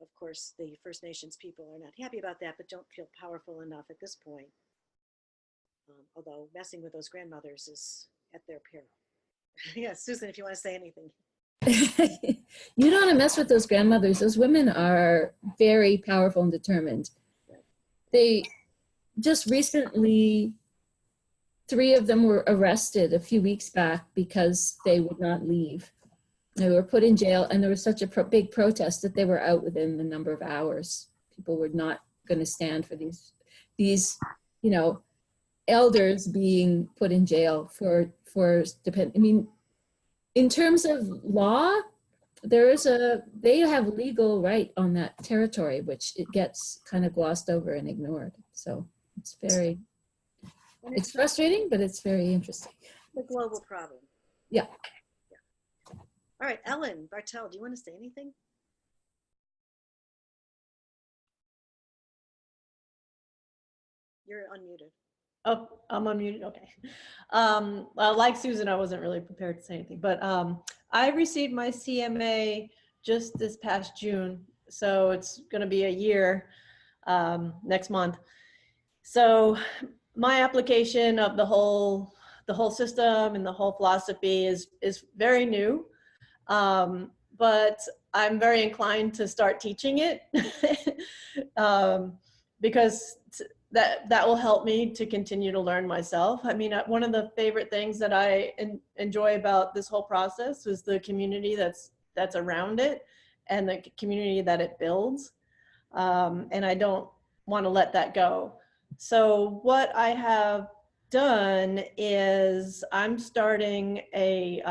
of course, the First Nations people are not happy about that, but don't feel powerful enough at this point. Although messing with those grandmothers is at their peril. Yeah, Susan, if you want to say anything. You don't want to mess with those grandmothers. Those women are very powerful and determined. They just recently, 3 of them were arrested a few weeks back because they would not leave. They were put in jail, and there was such a big protest that they were out within a number of hours. People were not going to stand for these, you know, elders being put in jail for I mean, in terms of law, they have legal right on that territory, which it gets kind of glossed over and ignored. So it's frustrating, but it's very interesting. The global problem. Yeah. All right, Ellen Bartel, do you want to say anything? You're unmuted. Oh, I'm unmuted, okay. Well, like Susan, I wasn't really prepared to say anything, but I received my CMA just this past June, so it's gonna be a year next month. So my application of the whole system and the whole philosophy is very new, but I'm very inclined to start teaching it because that will help me to continue to learn myself. I mean, one of the favorite things that I enjoy about this whole process is the community that's around it and the community that it builds. And I don't want to let that go. So what I have done is I'm starting a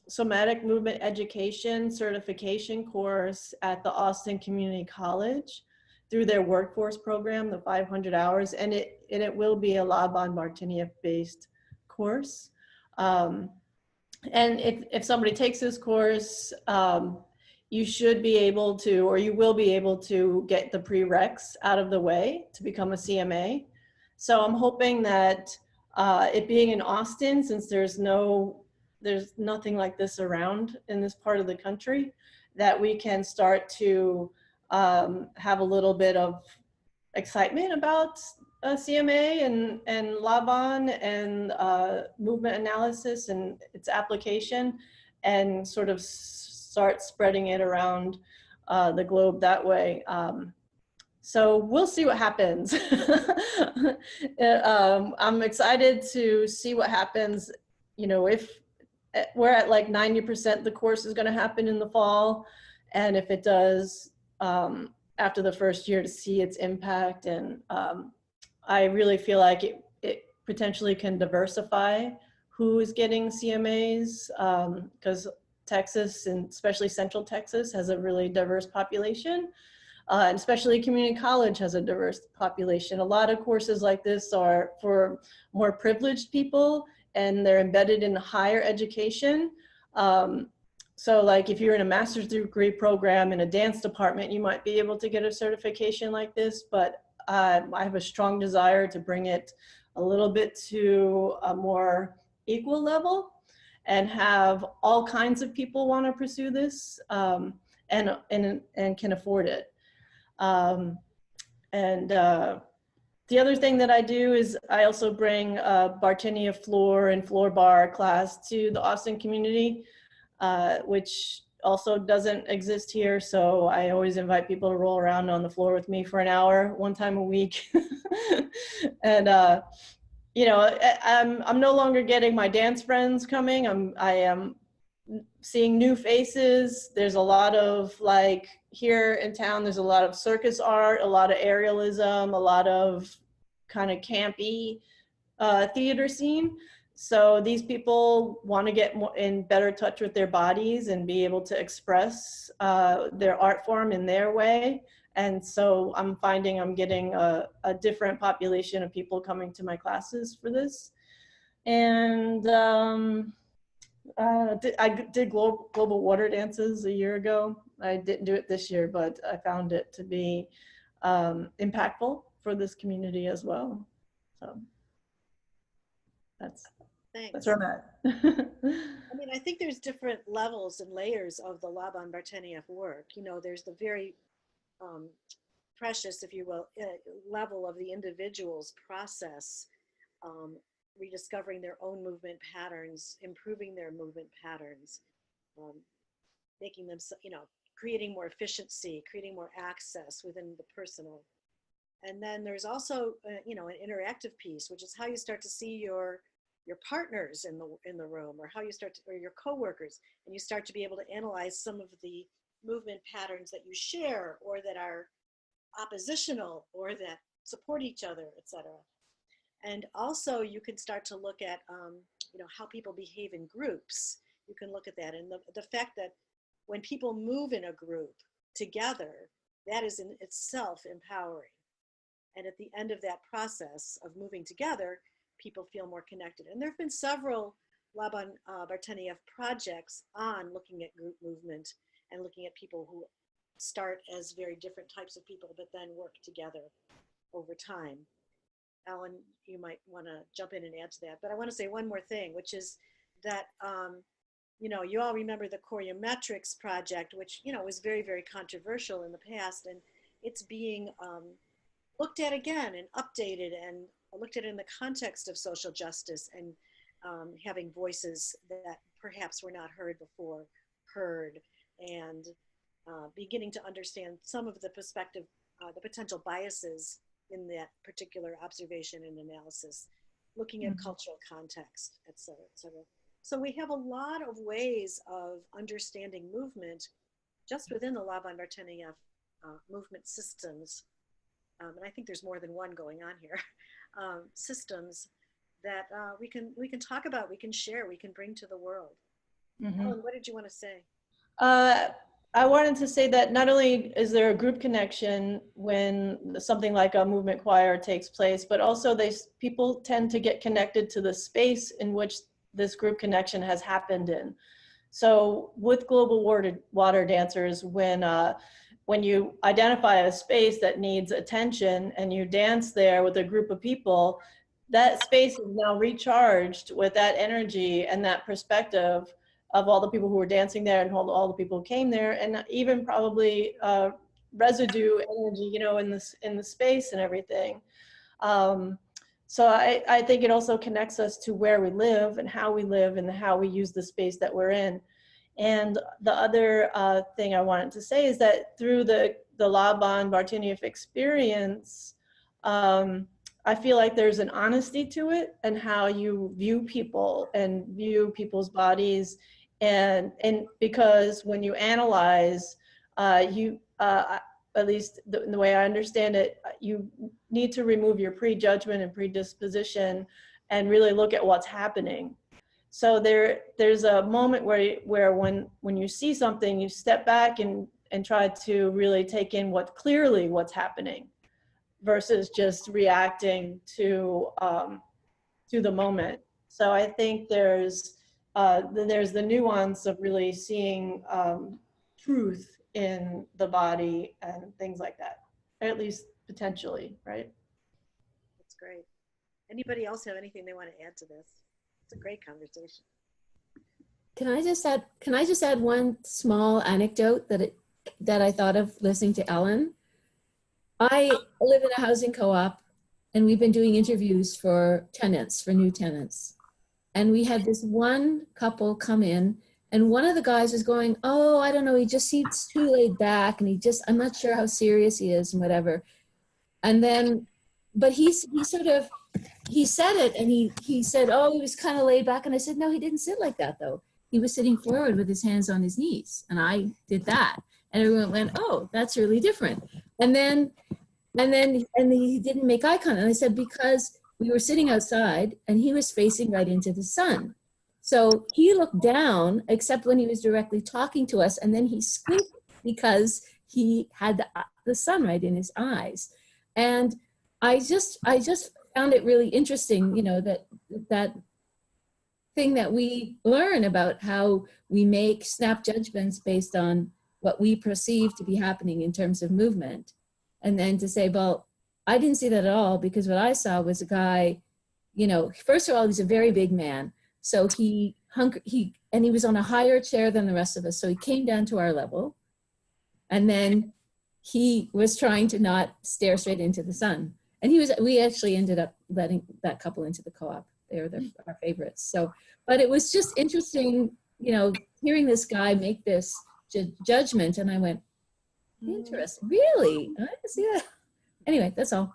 somatic movement education certification course at the Austin Community College through their workforce program, the 500 hours, and it will be a Laban Martinieff based course. And if somebody takes this course, you should be able to, or you will be able to get the prereqs out of the way to become a CMA. So I'm hoping that it being in Austin, since there's nothing like this around in this part of the country, that we can start to have a little bit of excitement about CMA and Laban and movement analysis and its application, and sort of start spreading it around the globe that way. So we'll see what happens. I'm excited to see what happens. You know, if we're at like 90% the course is going to happen in the fall, and if it does after the first year, to see its impact. And I really feel like it potentially can diversify who is getting CMAs, because Texas, and especially Central Texas, has a really diverse population. And especially community college has a diverse population. A lot of courses like this are for more privileged people, and they're embedded in higher education. So like if you're in a master's degree program in a dance department, you might be able to get a certification like this, but I have a strong desire to bring it a little bit to a more equal level and have all kinds of people want to pursue this and can afford it. The other thing that I do is I also bring Bartenia floor and floor bar class to the Austin community, which also doesn't exist here. So I always invite people to roll around on the floor with me for an hour, one time a week. And you know, I'm no longer getting my dance friends coming. I am seeing new faces. There's a lot of, like, here in town, there's a lot of circus art, a lot of aerialism, a lot of kind of campy theater scene. So these people want to get more in better touch with their bodies and be able to express their art form in their way. And so I'm finding I'm getting a different population of people coming to my classes for this. And I did global water dances a year ago. I didn't do it this year, but I found it to be impactful for this community as well. So that's where I'm at. I mean, I think there's different levels and layers of the Laban Bartenieff work. You know, there's the very precious, if you will, level of the individual's process, rediscovering their own movement patterns, improving their movement patterns, making them, you know, creating more efficiency, creating more access within the personal. And then there's also, you know, an interactive piece, which is how you start to see your partners in the room, or how you start to, or your coworkers, and you start to be able to analyze some of the movement patterns that you share, or that are oppositional, or that support each other, etc. And also you can start to look at, you know, how people behave in groups. You can look at that, and the fact that when people move in a group together, that is in itself empowering. And at the end of that process of moving together, people feel more connected. And there have been several Laban Bartenieff projects on looking at group movement and looking at people who start as very different types of people, but then work together over time. Alan, you might want to jump in and add to that. But I want to say one more thing, which is that, you know, you all remember the Choreometrics project, which, you know, was very, very controversial in the past. And it's being looked at again and updated, and looked at in the context of social justice, and having voices that perhaps were not heard before heard, and beginning to understand some of the perspective, the potential biases in that particular observation and analysis, looking at cultural context, et cetera, et cetera. So we have a lot of ways of understanding movement just within the Laban Bartenieff movement systems. And I think there's more than one going on here. Systems that we can talk about, we can share, we can bring to the world. Ellen, what did you want to say? I wanted to say that not only is there a group connection when something like a movement choir takes place, but also people tend to get connected to the space in which this group connection has happened in. So with global water dancers, when you identify a space that needs attention and you dance there with a group of people, that space is now recharged with that energy and that perspective of all the people who were dancing there and all the people who came there, and even probably residue energy, you know, in the space and everything. So I think it also connects us to where we live and how we live and how we use the space that we're in. And the other thing I wanted to say is that through the Laban Bartunieff experience, I feel like there's an honesty to it and how you view people and view people's bodies. And because when you analyze, at least the way I understand it, you need to remove your prejudgment and predisposition and really look at what's happening. So there's a moment where when you see something, you step back and try to really take in what's happening versus just reacting to the moment. So I think there's the nuance of really seeing truth in the body and things like that, or at least potentially, right? That's great. Anybody else have anything they want to add to this? It's a great conversation. Can I just add one small anecdote that I thought of listening to Ellen? I live in a housing co-op, and we've been doing interviews for new tenants. And we had this one couple come in, and one of the guys was going, "Oh, I don't know, he just seems too laid back, and I'm not sure how serious he is and whatever." And then, but he said it, and he said, "Oh, he was kind of laid back." And I said, "No, he didn't sit like that though. He was sitting forward with his hands on his knees." And I did that. And everyone went, "Oh, that's really different." And then he didn't make eye contact. And I said, "Because we were sitting outside and he was facing right into the sun. So he looked down, except when he was directly talking to us. And then he squinted because he had the sun right in his eyes." And I just found it really interesting, you know, that thing that we learn about how we make snap judgments based on what we perceive to be happening in terms of movement. And then to say, well, I didn't see that at all, because what I saw was a guy, you know, first of all, he's a very big man. So he was on a higher chair than the rest of us. So he came down to our level. And then he was trying to not stare straight into the sun. And we actually ended up letting that couple into the co-op. They were our favorites. So, but it was just interesting, you know, hearing this guy make this judgment. And I went, interesting, really? I didn't see that. Anyway, that's all.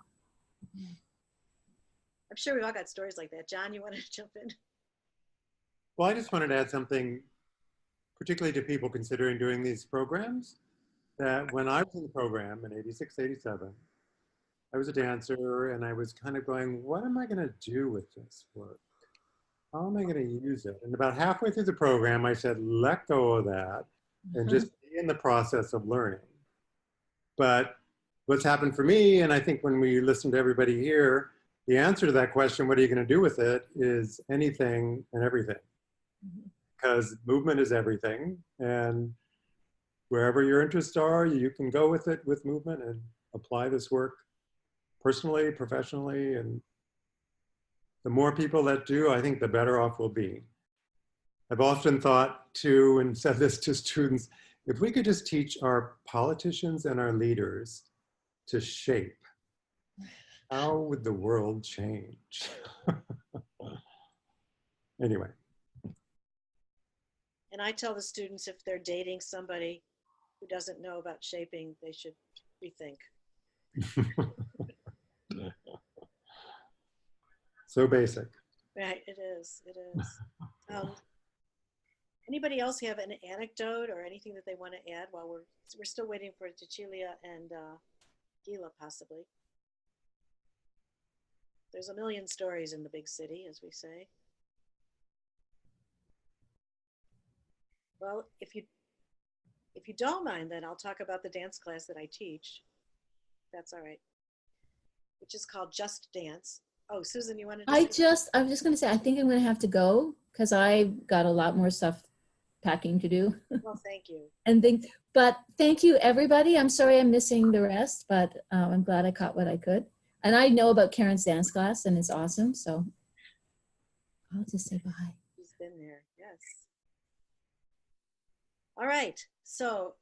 I'm sure we've all got stories like that. John, you want to jump in? Well, I just wanted to add something, particularly to people considering doing these programs, that when I was in the program in 86, 87, I was a dancer and I was kind of going, what am I going to do with this work? How am I going to use it? And about halfway through the program, I said, let go of that and just be in the process of learning. But what's happened for me, and I think when we listen to everybody here, the answer to that question, what are you going to do with it, is anything and everything. Because movement is everything. And wherever your interests are, you can go with it, with movement, and apply this work personally, professionally. And the more people that do, I think the better off we'll be. I've often thought too, and said this to students, if we could just teach our politicians and our leaders to shape, how would the world change? Anyway. And I tell the students, if they're dating somebody who doesn't know about shaping, they should rethink. So basic. Right, it is, it is. Anybody else have an anecdote or anything that they want to add while we're still waiting for Cecilia and Gila possibly. There's a million stories in the big city, as we say. Well, if you don't mind, then I'll talk about the dance class that I teach. That's all right. Which is called Just Dance. Oh, Susan, you wanted to I was just going to say, I think I'm going to have to go because I've got a lot more stuff packing to do. Well, thank you. And think, but thank you, everybody. I'm sorry I'm missing the rest, but I'm glad I caught what I could. And I know about Karen's dance class, and it's awesome. So I'll just say bye. She's been there, yes. All right, so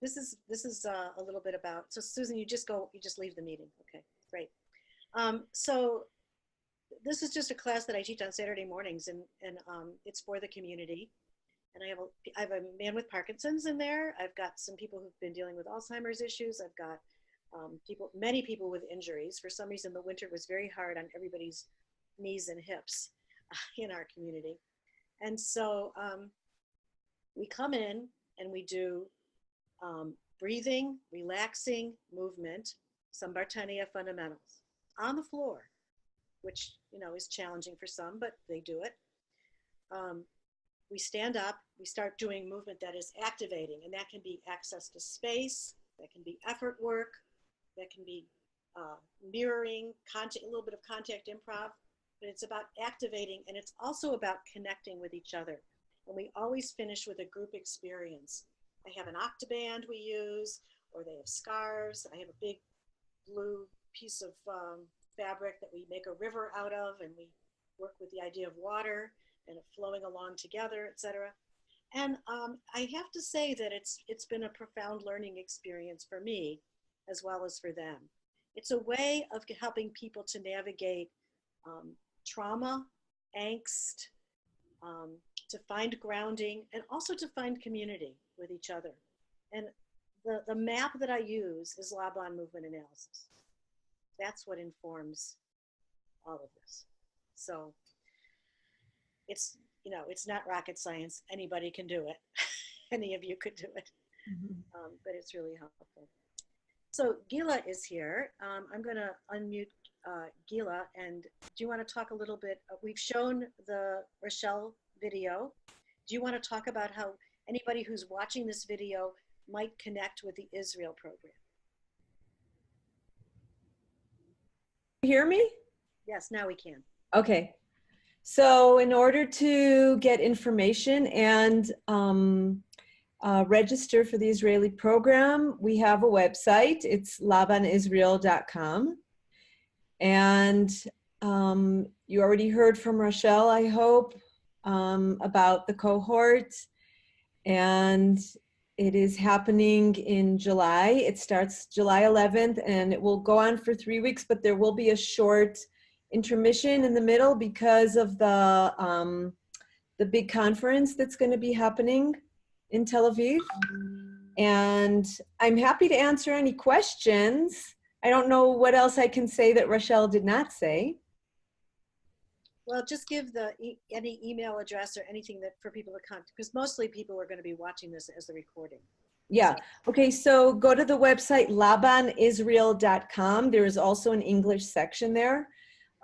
this is a little bit about, so Susan, you just leave the meeting. Okay, great. So this is just a class that I teach on Saturday mornings, and it's for the community. And I have a man with Parkinson's in there. I've got some people who've been dealing with Alzheimer's issues. I've got many people with injuries. For some reason, the winter was very hard on everybody's knees and hips in our community. And so we come in and we do breathing, relaxing movement, some Bartenia fundamentals on the floor, which is challenging for some, but they do it. We stand up, we start doing movement that is activating, and that can be access to space, that can be effort work, that can be mirroring, a little bit of contact improv, but it's about activating, and it's also about connecting with each other. And we always finish with a group experience. I have an octoband we use, or they have scarves. I have a big blue piece of fabric that we make a river out of, and we work with the idea of water and it flowing along together, etc. And I have to say that it's been a profound learning experience for me as well as for them. It's a way of helping people to navigate trauma, angst, to find grounding, and also to find community with each other. And the map that I use is Laban movement analysis. That's what informs all of this. So it's not rocket science. Anybody can do it. Any of you could do it, but it's really helpful. So Gila is here. I'm going to unmute Gila, and do you want to talk a little bit? We've shown the Rochelle video. Do you want to talk about how anybody who's watching this video might connect with the Israel program? You hear me? Yes, now we can. Okay. So in order to get information and register for the Israeli program, we have a website. It's labanisrael.com. And you already heard from Rochelle, I hope, about the cohort. And it is happening in July. It starts July 11th, and it will go on for 3 weeks, but there will be a short intermission in the middle because of the big conference that's going to be happening in Tel Aviv. And I'm happy to answer any questions. I don't know what else I can say that Rochelle did not say. Well, just give any email address or anything that for people to contact, because mostly people are going to be watching this as the recording. Yeah. Okay. So go to the website labanisrael.com. There is also an English section there.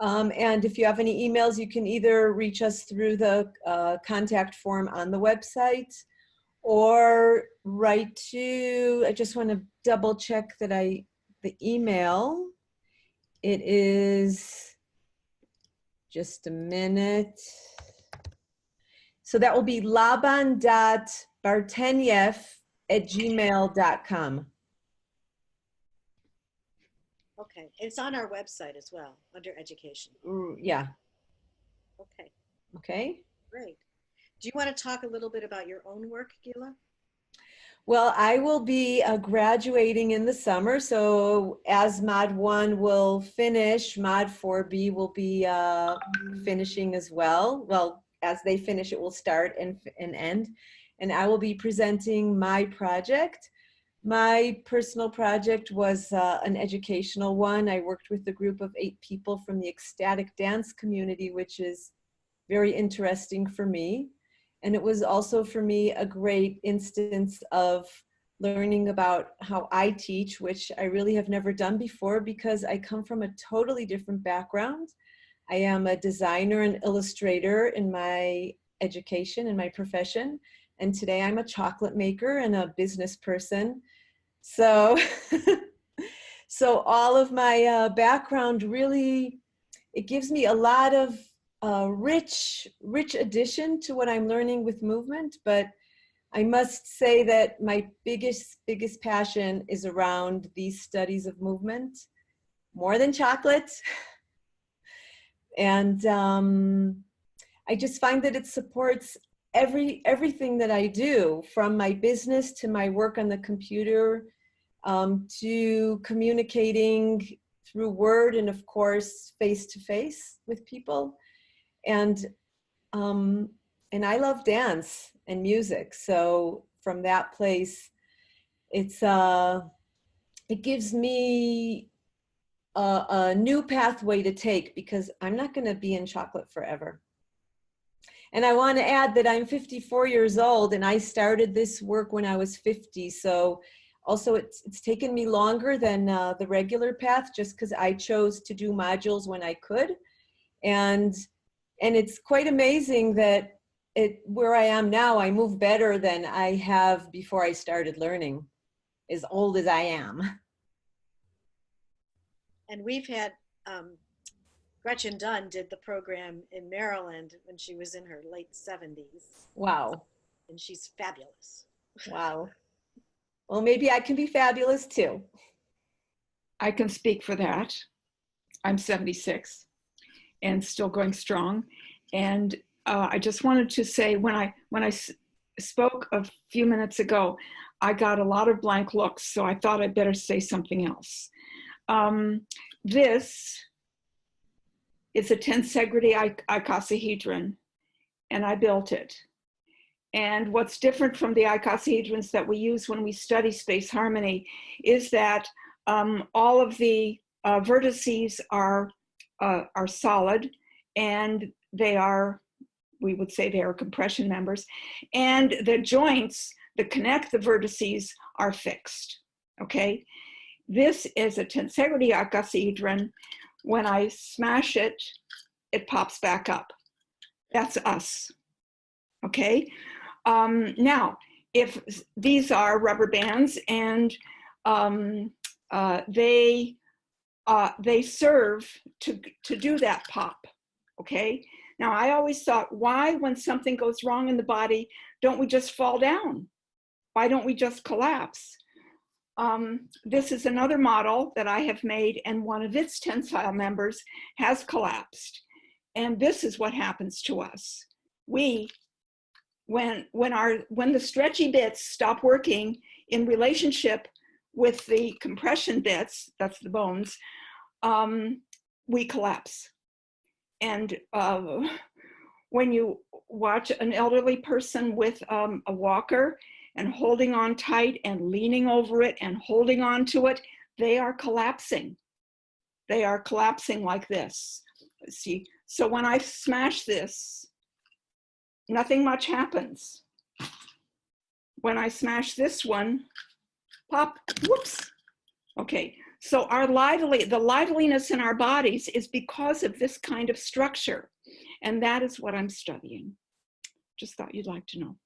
And if you have any emails, you can either reach us through the contact form on the website or write to, I just want to double check that the email, it is, just a minute. So that will be laban.barteniev@gmail.com. Okay, it's on our website as well, under education. Yeah. Okay. Okay. Great. Do you want to talk a little bit about your own work, Gila? Well, I will be graduating in the summer, so as Mod 1 will finish, Mod 4B will be finishing as well. Well, as they finish, it will start and end. And I will be presenting my project. My personal project was an educational one. I worked with a group of 8 people from the ecstatic dance community, which is very interesting for me. And it was also for me a great instance of learning about how I teach, which I really have never done before because I come from a totally different background. I am a designer and illustrator in my education and my profession. And today I'm a chocolate maker and a business person. So, so all of my background really, it gives me a lot of a rich addition to what I'm learning with movement, but I must say that my biggest passion is around these studies of movement, more than chocolate. And I just find that it supports everything that I do, from my business to my work on the computer, to communicating through word and of course face-to-face with people. And I love dance and music. So from that place, it gives me a new pathway to take, because I'm not going to be in chocolate forever. And I want to add that I'm 54 years old and I started this work when I was 50. So also it's taken me longer than the regular path, just because I chose to do modules when I could. And it's quite amazing that where I am now, I move better than I have before I started learning, as old as I am. And we've had, Gretchen Dunn did the program in Maryland when she was in her late 70s. Wow. And she's fabulous. Wow. Well, maybe I can be fabulous too. I can speak for that. I'm 76 and still going strong. And I just wanted to say, when I spoke a few minutes ago, I got a lot of blank looks, so I thought I'd better say something else. This is a tensegrity icosahedron, and I built it. And what's different from the icosahedrons that we use when we study space harmony is that all of the vertices are solid, and they are, we would say they are compression members, and the joints that connect the vertices are fixed, okay? This is a tensegrity icosahedron. When I smash it, it pops back up. That's us, okay? Now, if these are rubber bands, and they serve to do that pop, okay? Now, I always thought, why, when something goes wrong in the body, don't we just fall down? Why don't we just collapse? This is another model that I have made, and one of its tensile members has collapsed. And this is what happens to us. When the stretchy bits stop working in relationship with the compression bits, that's the bones, we collapse. And when you watch an elderly person with a walker and holding on tight and leaning over it and holding on to it, they are collapsing. They are collapsing like this. See, so when I smash this, nothing much happens. When I smash this one, pop, whoops. Okay, so the liveliness in our bodies is because of this kind of structure. And that is what I'm studying. Just thought you'd like to know.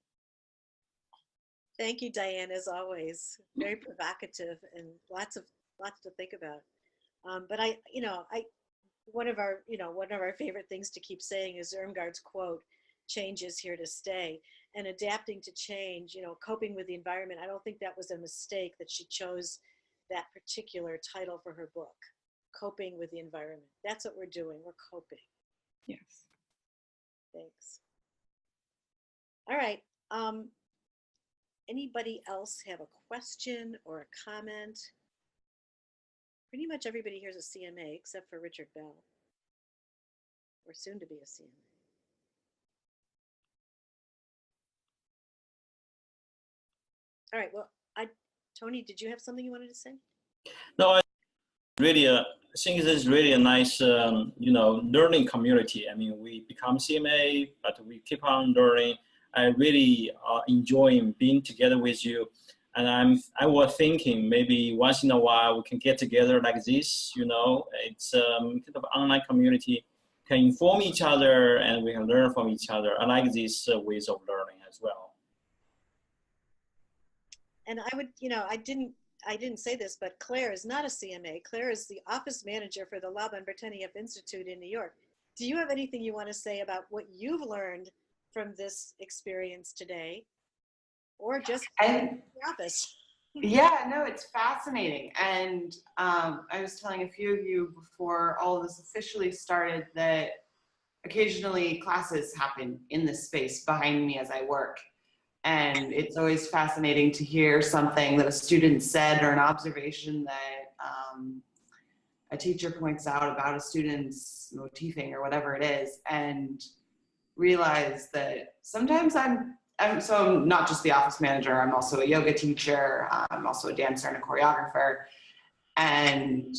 Thank you, Diane, as always. Very provocative and lots to think about. But one of our favorite things to keep saying is Irmgard's quote, "Change is here to stay." And adapting to change, coping with the environment. I don't think that was a mistake that she chose that particular title for her book, Coping with the Environment. That's what we're doing. We're coping. Yes. Thanks. All right. Anybody else have a question or a comment? Pretty much everybody here is a CMA except for Richard Bell, or soon to be a CMA. All right, well, Tony, did you have something you wanted to say? No, I think this is really a nice, learning community. I mean, we become CMA, but we keep on learning. I really enjoy being together with you. And I was thinking maybe once in a while we can get together like this, it's kind of online community, can inform each other and we can learn from each other. I like these ways of learning as well. And I would, I didn't say this, but Claire is not a CMA. Claire is the office manager for the Laban Bertenieff Institute in New York. do you have anything you want to say about what you've learned from this experience today, or just in the office? Yeah, no, it's fascinating. And I was telling a few of you before all of this officially started that occasionally classes happen in this space behind me as I work. And it's always fascinating to hear something that a student said or an observation that a teacher points out about a student's motifing or whatever it is, and realize that sometimes I'm not just the office manager, I'm also a yoga teacher, I'm also a dancer and a choreographer, and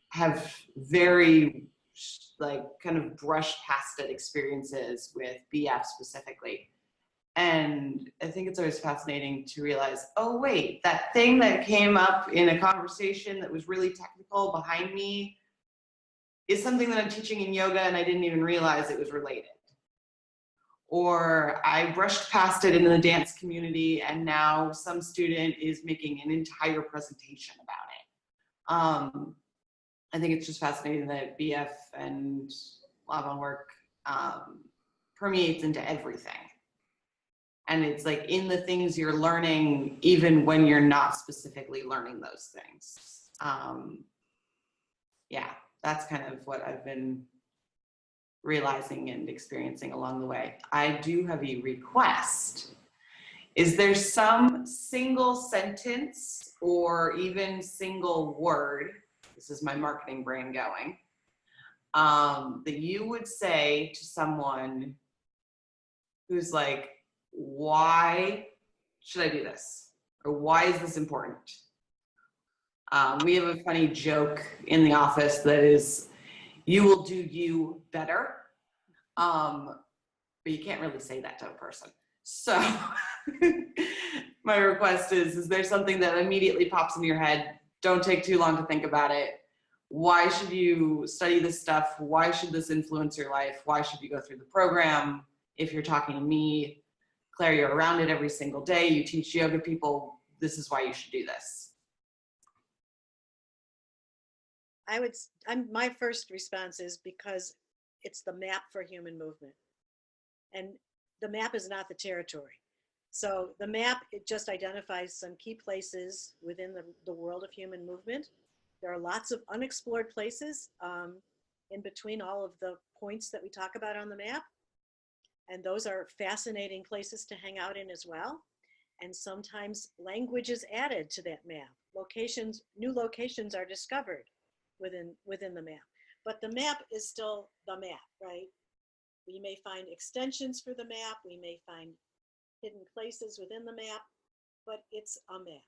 have very kind of brushed past it experiences with BF specifically. And I think it's always fascinating to realize, oh wait, that thing that came up in a conversation that was really technical behind me is something that I'm teaching in yoga and I didn't even realize it was related. Or I brushed past it in the dance community and now some student is making an entire presentation about it. I think it's just fascinating that BF and Lab work permeates into everything. And it's like in the things you're learning, even when you're not specifically learning those things. Yeah, that's kind of what I've been realizing and experiencing along the way. I do have a request. Is there some single sentence or even single word, this is my marketing brain going, that you would say to someone who's like, why should I do this? Or why is this important? We have a funny joke in the office that is, you will do you better. But you can't really say that to a person. So my request is there something that immediately pops into your head? Don't take too long to think about it. Why should you study this stuff? Why should this influence your life? Why should you go through the program? If you're talking to me, Claire, you're around it every single day. You teach yoga people. This is why you should do this. My first response is because it's the map for human movement. And the map is not the territory. So the map, it just identifies some key places within the world of human movement. There are lots of unexplored places in between all of the points that we talk about on the map. And those are fascinating places to hang out in as well. And sometimes language is added to that map. New locations are discovered within the map. But the map is still the map, right? We may find extensions for the map. We may find hidden places within the map, but it's a map.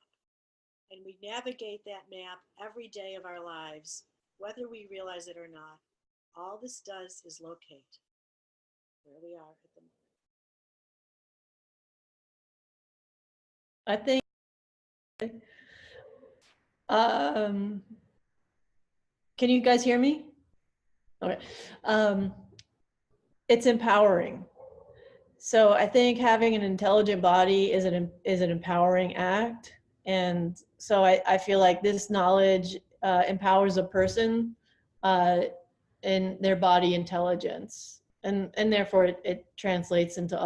And we navigate that map every day of our lives, whether we realize it or not. All this does is locate where we are at the moment. I think, can you guys hear me? Okay. It's empowering. So I think having an intelligent body is an empowering act. And so I feel like this knowledge empowers a person in their body intelligence. And therefore it translates into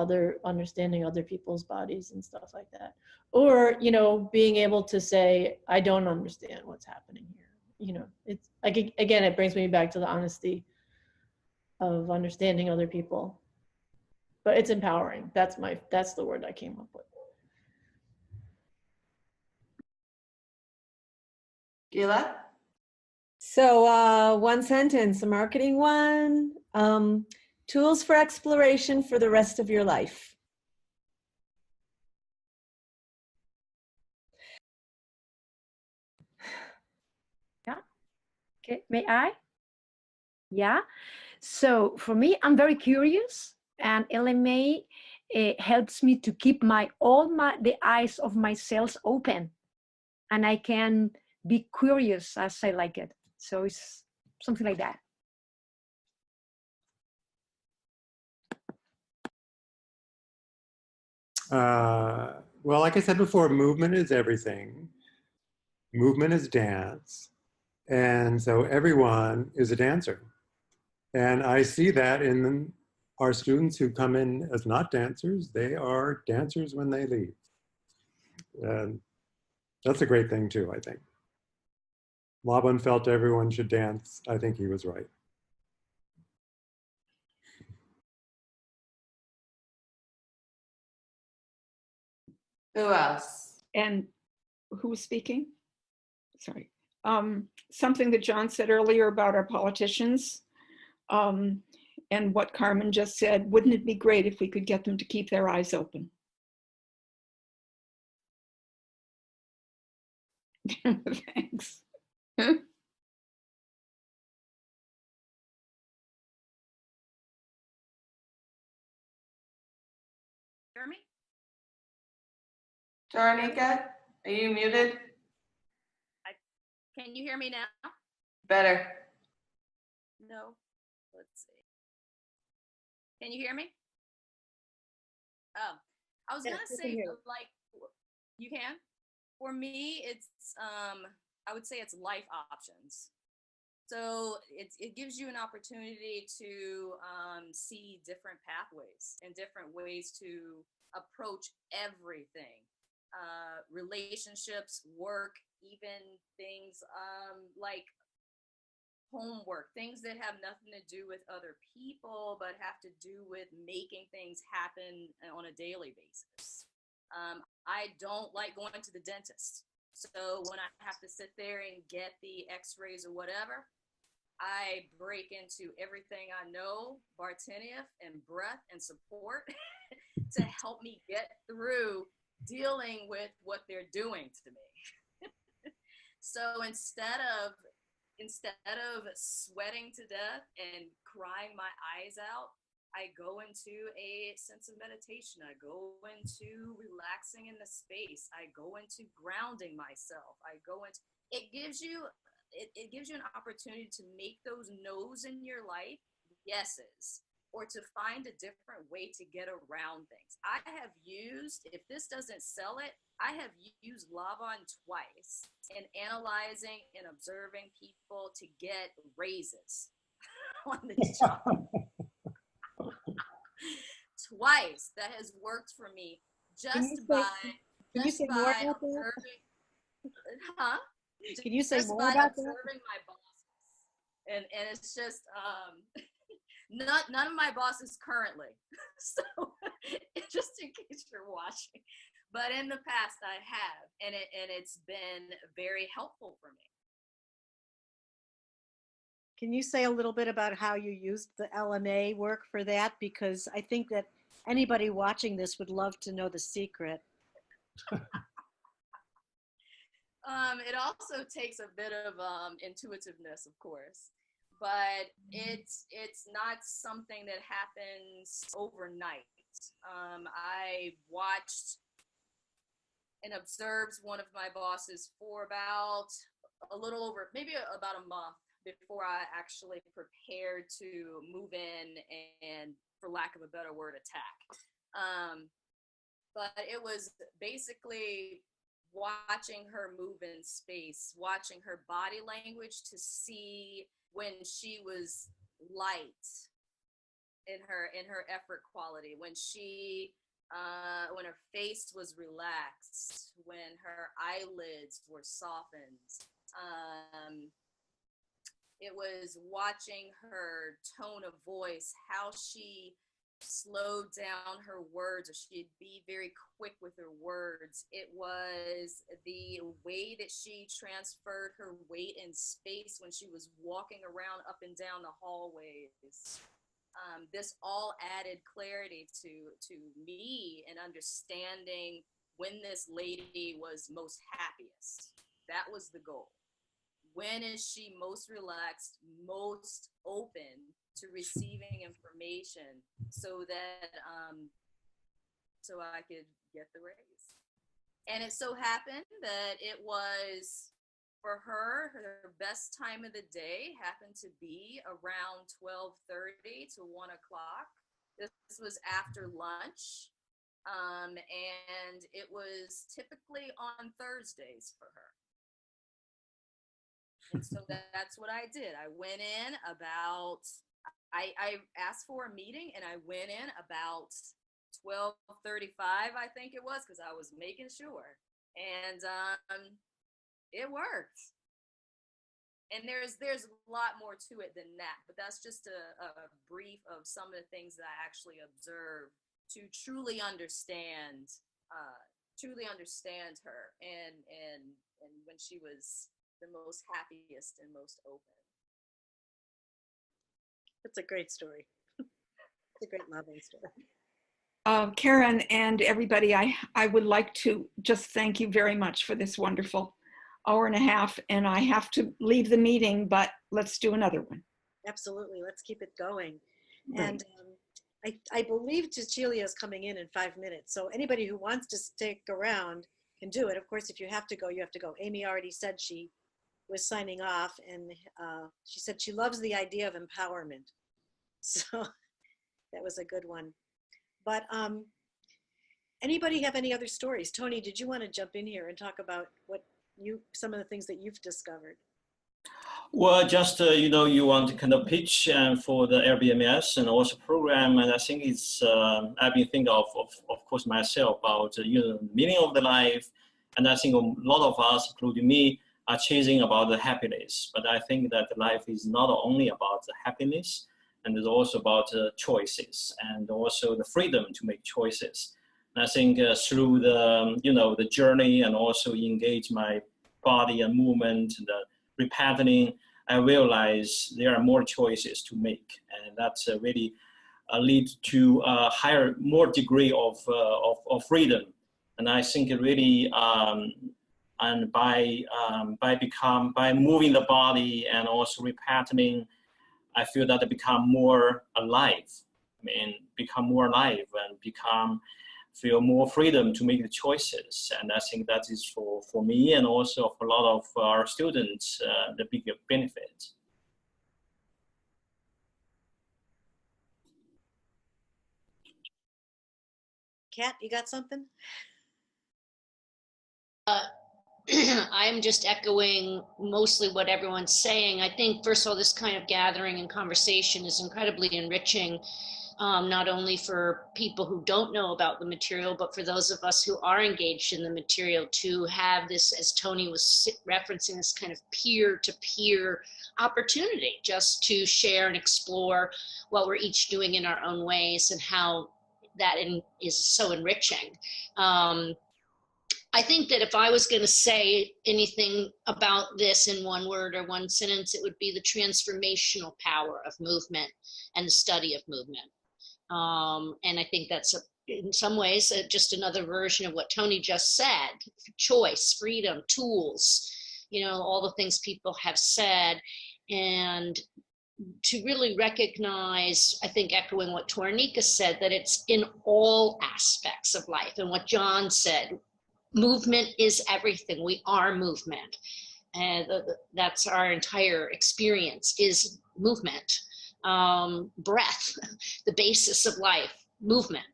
understanding other people's bodies and stuff like that. Or, being able to say, I don't understand what's happening here. It's like, again, it brings me back to the honesty of understanding other people. But it's empowering. That's the word I came up with. Gila? So one sentence, a marketing one. Tools for exploration for the rest of your life. Yeah. Okay. May I? Yeah. So for me, I'm very curious, and LMA helps me to keep the eyes of my cells open, and I can be curious as I like it. So it's something like that. Well, like I said before, movement is everything. Movement is dance. And so everyone is a dancer. And I see that in our students who come in as not dancers. They are dancers when they leave. And that's a great thing too, I think. Laban felt everyone should dance. I think he was right. Who else? And who was speaking? Sorry. Something that John said earlier about our politicians, and what Carmen just said, wouldn't it be great if we could get them to keep their eyes open? Thanks. Jeremy? Toranika, are you muted? Can you hear me now? Better. No. Let's see. Can you hear me? Oh, I was Yes, gonna we can say, hear you. like, you can? For me, it's, I would say it's life options. So it gives you an opportunity to see different pathways and different ways to approach everything. Relationships, work, even things like homework, things that have nothing to do with other people, but have to do with making things happen on a daily basis. I don't like going to the dentist. So when I have to sit there and get the x-rays or whatever, I break into everything I know, Barteniff and breath and support to help me get through dealing with what they're doing to me. So instead of sweating to death and crying my eyes out, I go into a sense of meditation. I go into relaxing in the space. I go into grounding myself. It gives you an opportunity to make those no's in your life yeses, or to find a different way to get around things. I have used, if this doesn't sell it, I have used Laban twice in analyzing and observing people to get raises on the job. Twice. That has worked for me just by observing. Huh? Can you say Just more by about that? observing my bosses, and it's just none of my bosses currently. So just in case you're watching, but in the past I have, and it's been very helpful for me. Can you say a little bit about how you used the LMA work for that? Because I think that anybody watching this would love to know the secret. It also takes a bit of intuitiveness, of course, but it's not something that happens overnight. I watched and observed one of my bosses for about a little over, maybe about a month before I actually prepared to move in and, for lack of a better word, attack. But it was basically watching her move in space, watching her body language to see when she was light in her effort quality, when when her face was relaxed, when her eyelids were softened. It was watching her tone of voice, how she slowed down her words, or she'd be very quick with her words. It was the way that she transferred her weight in space when she was walking around up and down the hallways. This all added clarity to me and understanding when this lady was most happiest. That was the goal. When is she most relaxed, most open to receiving information, so that so I could get the raise? And it so happened that it was, for her best time of the day happened to be around 12:30 to 1 o'clock. This was after lunch, and it was typically on Thursdays for her. And so that's what I did. I went in about, I asked for a meeting and I went in about 12:35, I think it was, because I was making sure. And it worked. And there's a lot more to it than that, but that's just a brief of some of the things that I actually observed to truly understand her and when she was the most happiest and most open. It's a great story. It's a great loving story. Karen and everybody, I would like to just thank you very much for this wonderful hour and a half, and I have to leave the meeting, but let's do another one. Absolutely. Let's keep it going. Right. And I believe Cecilia is coming in 5 minutes. So anybody who wants to stick around can do it. Of course, if you have to go, you have to go. Amy already said she was signing off, and she said she loves the idea of empowerment. So that was a good one. But anybody have any other stories? Tony, did you want to jump in here and talk about some of the things that you've discovered? Well, just, you want to kind of pitch for the LBMS and also program. And I think it's, I've been thinking of course, myself about, the meaning of the life. And I think a lot of us, including me, are chasing about the happiness. But I think that life is not only about the happiness, and it's also about choices and also the freedom to make choices. And I think through the journey and also engage my body and movement, the repatterning, I realize there are more choices to make, and that's really lead to a higher, more degree of freedom. And I think it really, and by moving the body and also repatterning, I feel that I become more alive. Become more alive and feel more freedom to make the choices. And I think that is for me and also for a lot of our students, the bigger benefit. Kat, you got something? I'm just echoing mostly what everyone's saying. I think, first of all, this kind of gathering and conversation is incredibly enriching, not only for people who don't know about the material, but for those of us who are engaged in the material, to have this, as Tony was referencing, this kind of peer-to-peer opportunity just to share and explore what we're each doing in our own ways and how that is so enriching. I think that if I was going to say anything about this in one word or one sentence, it would be the transformational power of movement and the study of movement. And I think that's in some ways just another version of what Tony just said: choice, freedom, tools, all the things people have said. And to really recognize, I think echoing what Tornika said, that it's in all aspects of life. And what John said, movement is everything. We are movement. And that's our entire experience, is movement. Breath, the basis of life, movement.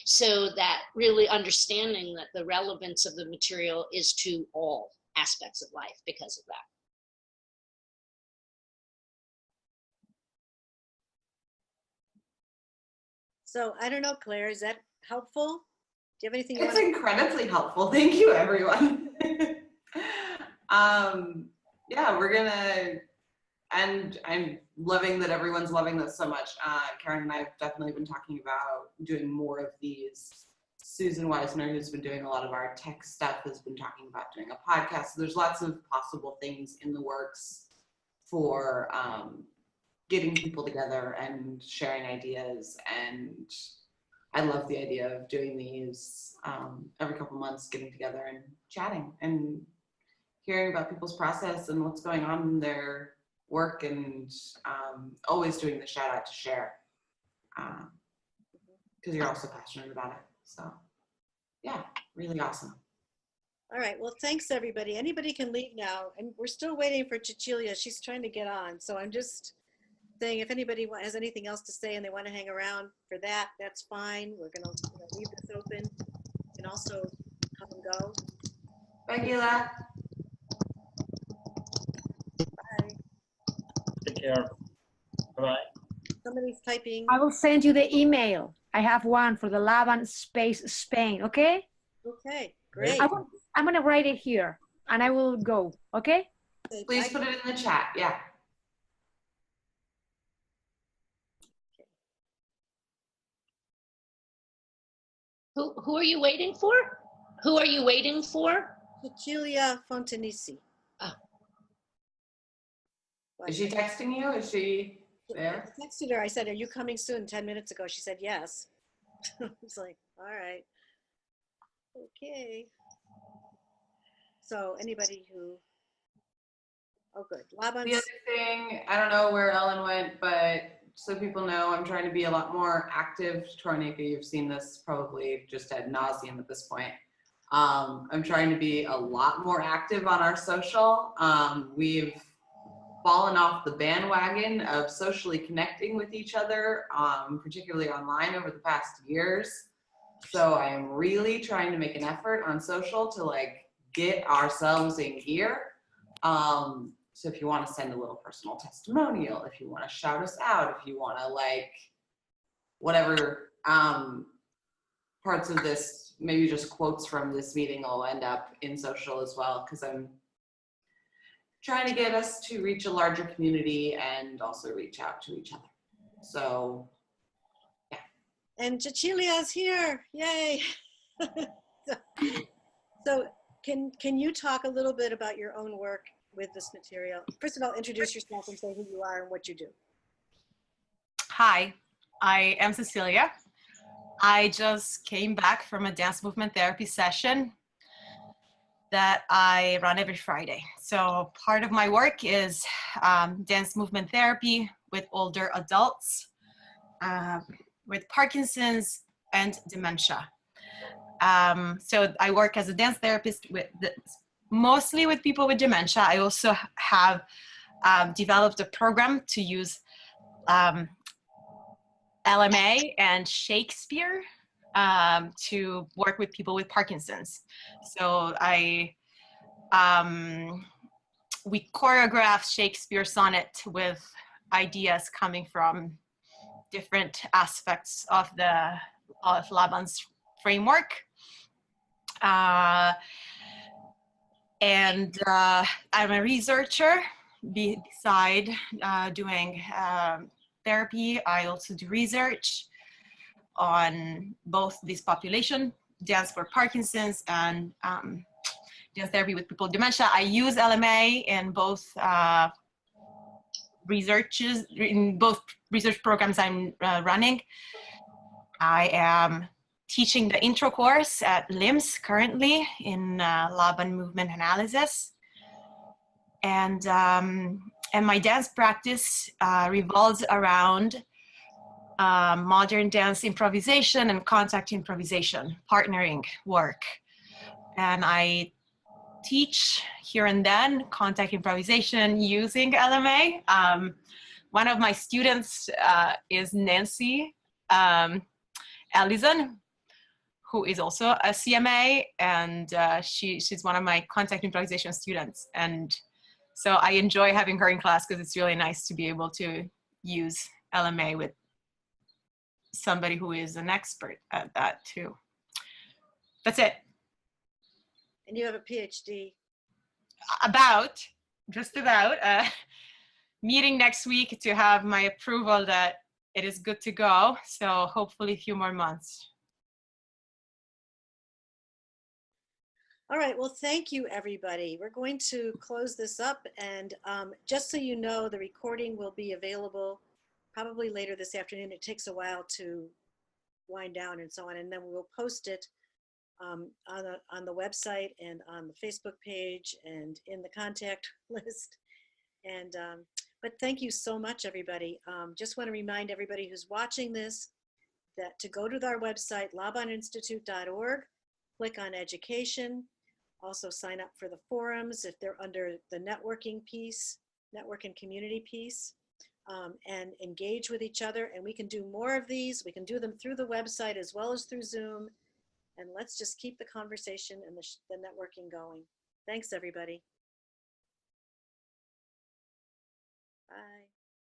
So that really understanding that the relevance of the material is to all aspects of life because of that. So I don't know, Claire, is that helpful? Do you have anything? It's incredibly helpful. Thank you, everyone. Yeah, we're gonna, and I'm loving that everyone's loving this so much. Karen and I have definitely been talking about doing more of these. Susan Weisner, who's been doing a lot of our tech stuff, has been talking about doing a podcast. So there's lots of possible things in the works for getting people together and sharing ideas. And I love the idea of doing these every couple months, getting together and chatting and hearing about people's process and what's going on in their work, and always doing the shout out to share, because you're also passionate about it. So yeah, really awesome. All right, well, thanks everybody. Anybody can leave now, and we're still waiting for Cecilia. She's trying to get on, so I'm just saying if anybody has anything else to say and they want to hang around for that, that's fine. We're gonna leave this open. You can also come and go. Bye, Gila. Take care. Bye-bye. Somebody's typing. I will send you the email. I have one for the Laban Space Spain, okay? Okay, great. I'm gonna write it here and I will go, okay? Please put it in the chat, yeah. Who are you waiting for? Who are you waiting for? Cecilia Fontanisi. Oh. Is she texting you? Is she there? I texted her. I said, "Are you coming soon?" 10 minutes ago. She said yes. I was like, all right. Okay. So anybody who, oh good. Laban's. The other thing, I don't know where Ellen went, but so people know I'm trying to be a lot more active. Tornika, you've seen this probably just ad nauseum at this point. I'm trying to be a lot more active on our social. We've fallen off the bandwagon of socially connecting with each other, particularly online over the past years. So I am really trying to make an effort on social to like get ourselves in gear. So if you want to send a little personal testimonial, if you want to shout us out, if you want to like whatever parts of this, maybe just quotes from this meeting will end up in social as well, because I'm trying to get us to reach a larger community and also reach out to each other. So, yeah. And Cecilia's here, yay. So can you talk a little bit about your own work with this material? First of all, introduce yourself and say who you are and what you do. Hi, I am Cecilia. I just came back from a dance movement therapy session that I run every Friday. So part of my work is dance movement therapy with older adults with Parkinson's and dementia. So I work as a dance therapist with mostly with people with dementia. I also have developed a program to use LMA and Shakespeare to work with people with Parkinson's. So we choreograph Shakespeare sonnet with ideas coming from different aspects of Laban's framework. And I'm a researcher beside doing therapy. I also do research on both this population, dance for Parkinson's and dance therapy with people with dementia. I use LMA in both research programs I'm running. I am teaching the intro course at LIMS currently in Laban movement analysis. And my dance practice revolves around modern dance improvisation and contact improvisation, partnering work. And I teach here and then contact improvisation using LMA. One of my students is Nancy Ellison, who is also a CMA, and she's one of my contact improvisation students. And so I enjoy having her in class because it's really nice to be able to use LMA with somebody who is an expert at that too. That's it. And you have a PhD? Just about. Meeting next week to have my approval that it is good to go. So hopefully a few more months. All right, well, thank you, everybody. We're going to close this up, and just so you know, the recording will be available probably later this afternoon. It takes a while to wind down and so on, and then we'll post it on the website and on the Facebook page and in the contact list. And but thank you so much, everybody. Just want to remind everybody who's watching this that to go to our website, labaninstitute.org, click on education. Also sign up for the forums if they're under the networking piece, network and community piece, and engage with each other. And we can do more of these. We can do them through the website as well as through Zoom. And let's just keep the conversation and the networking going. Thanks, everybody. Bye.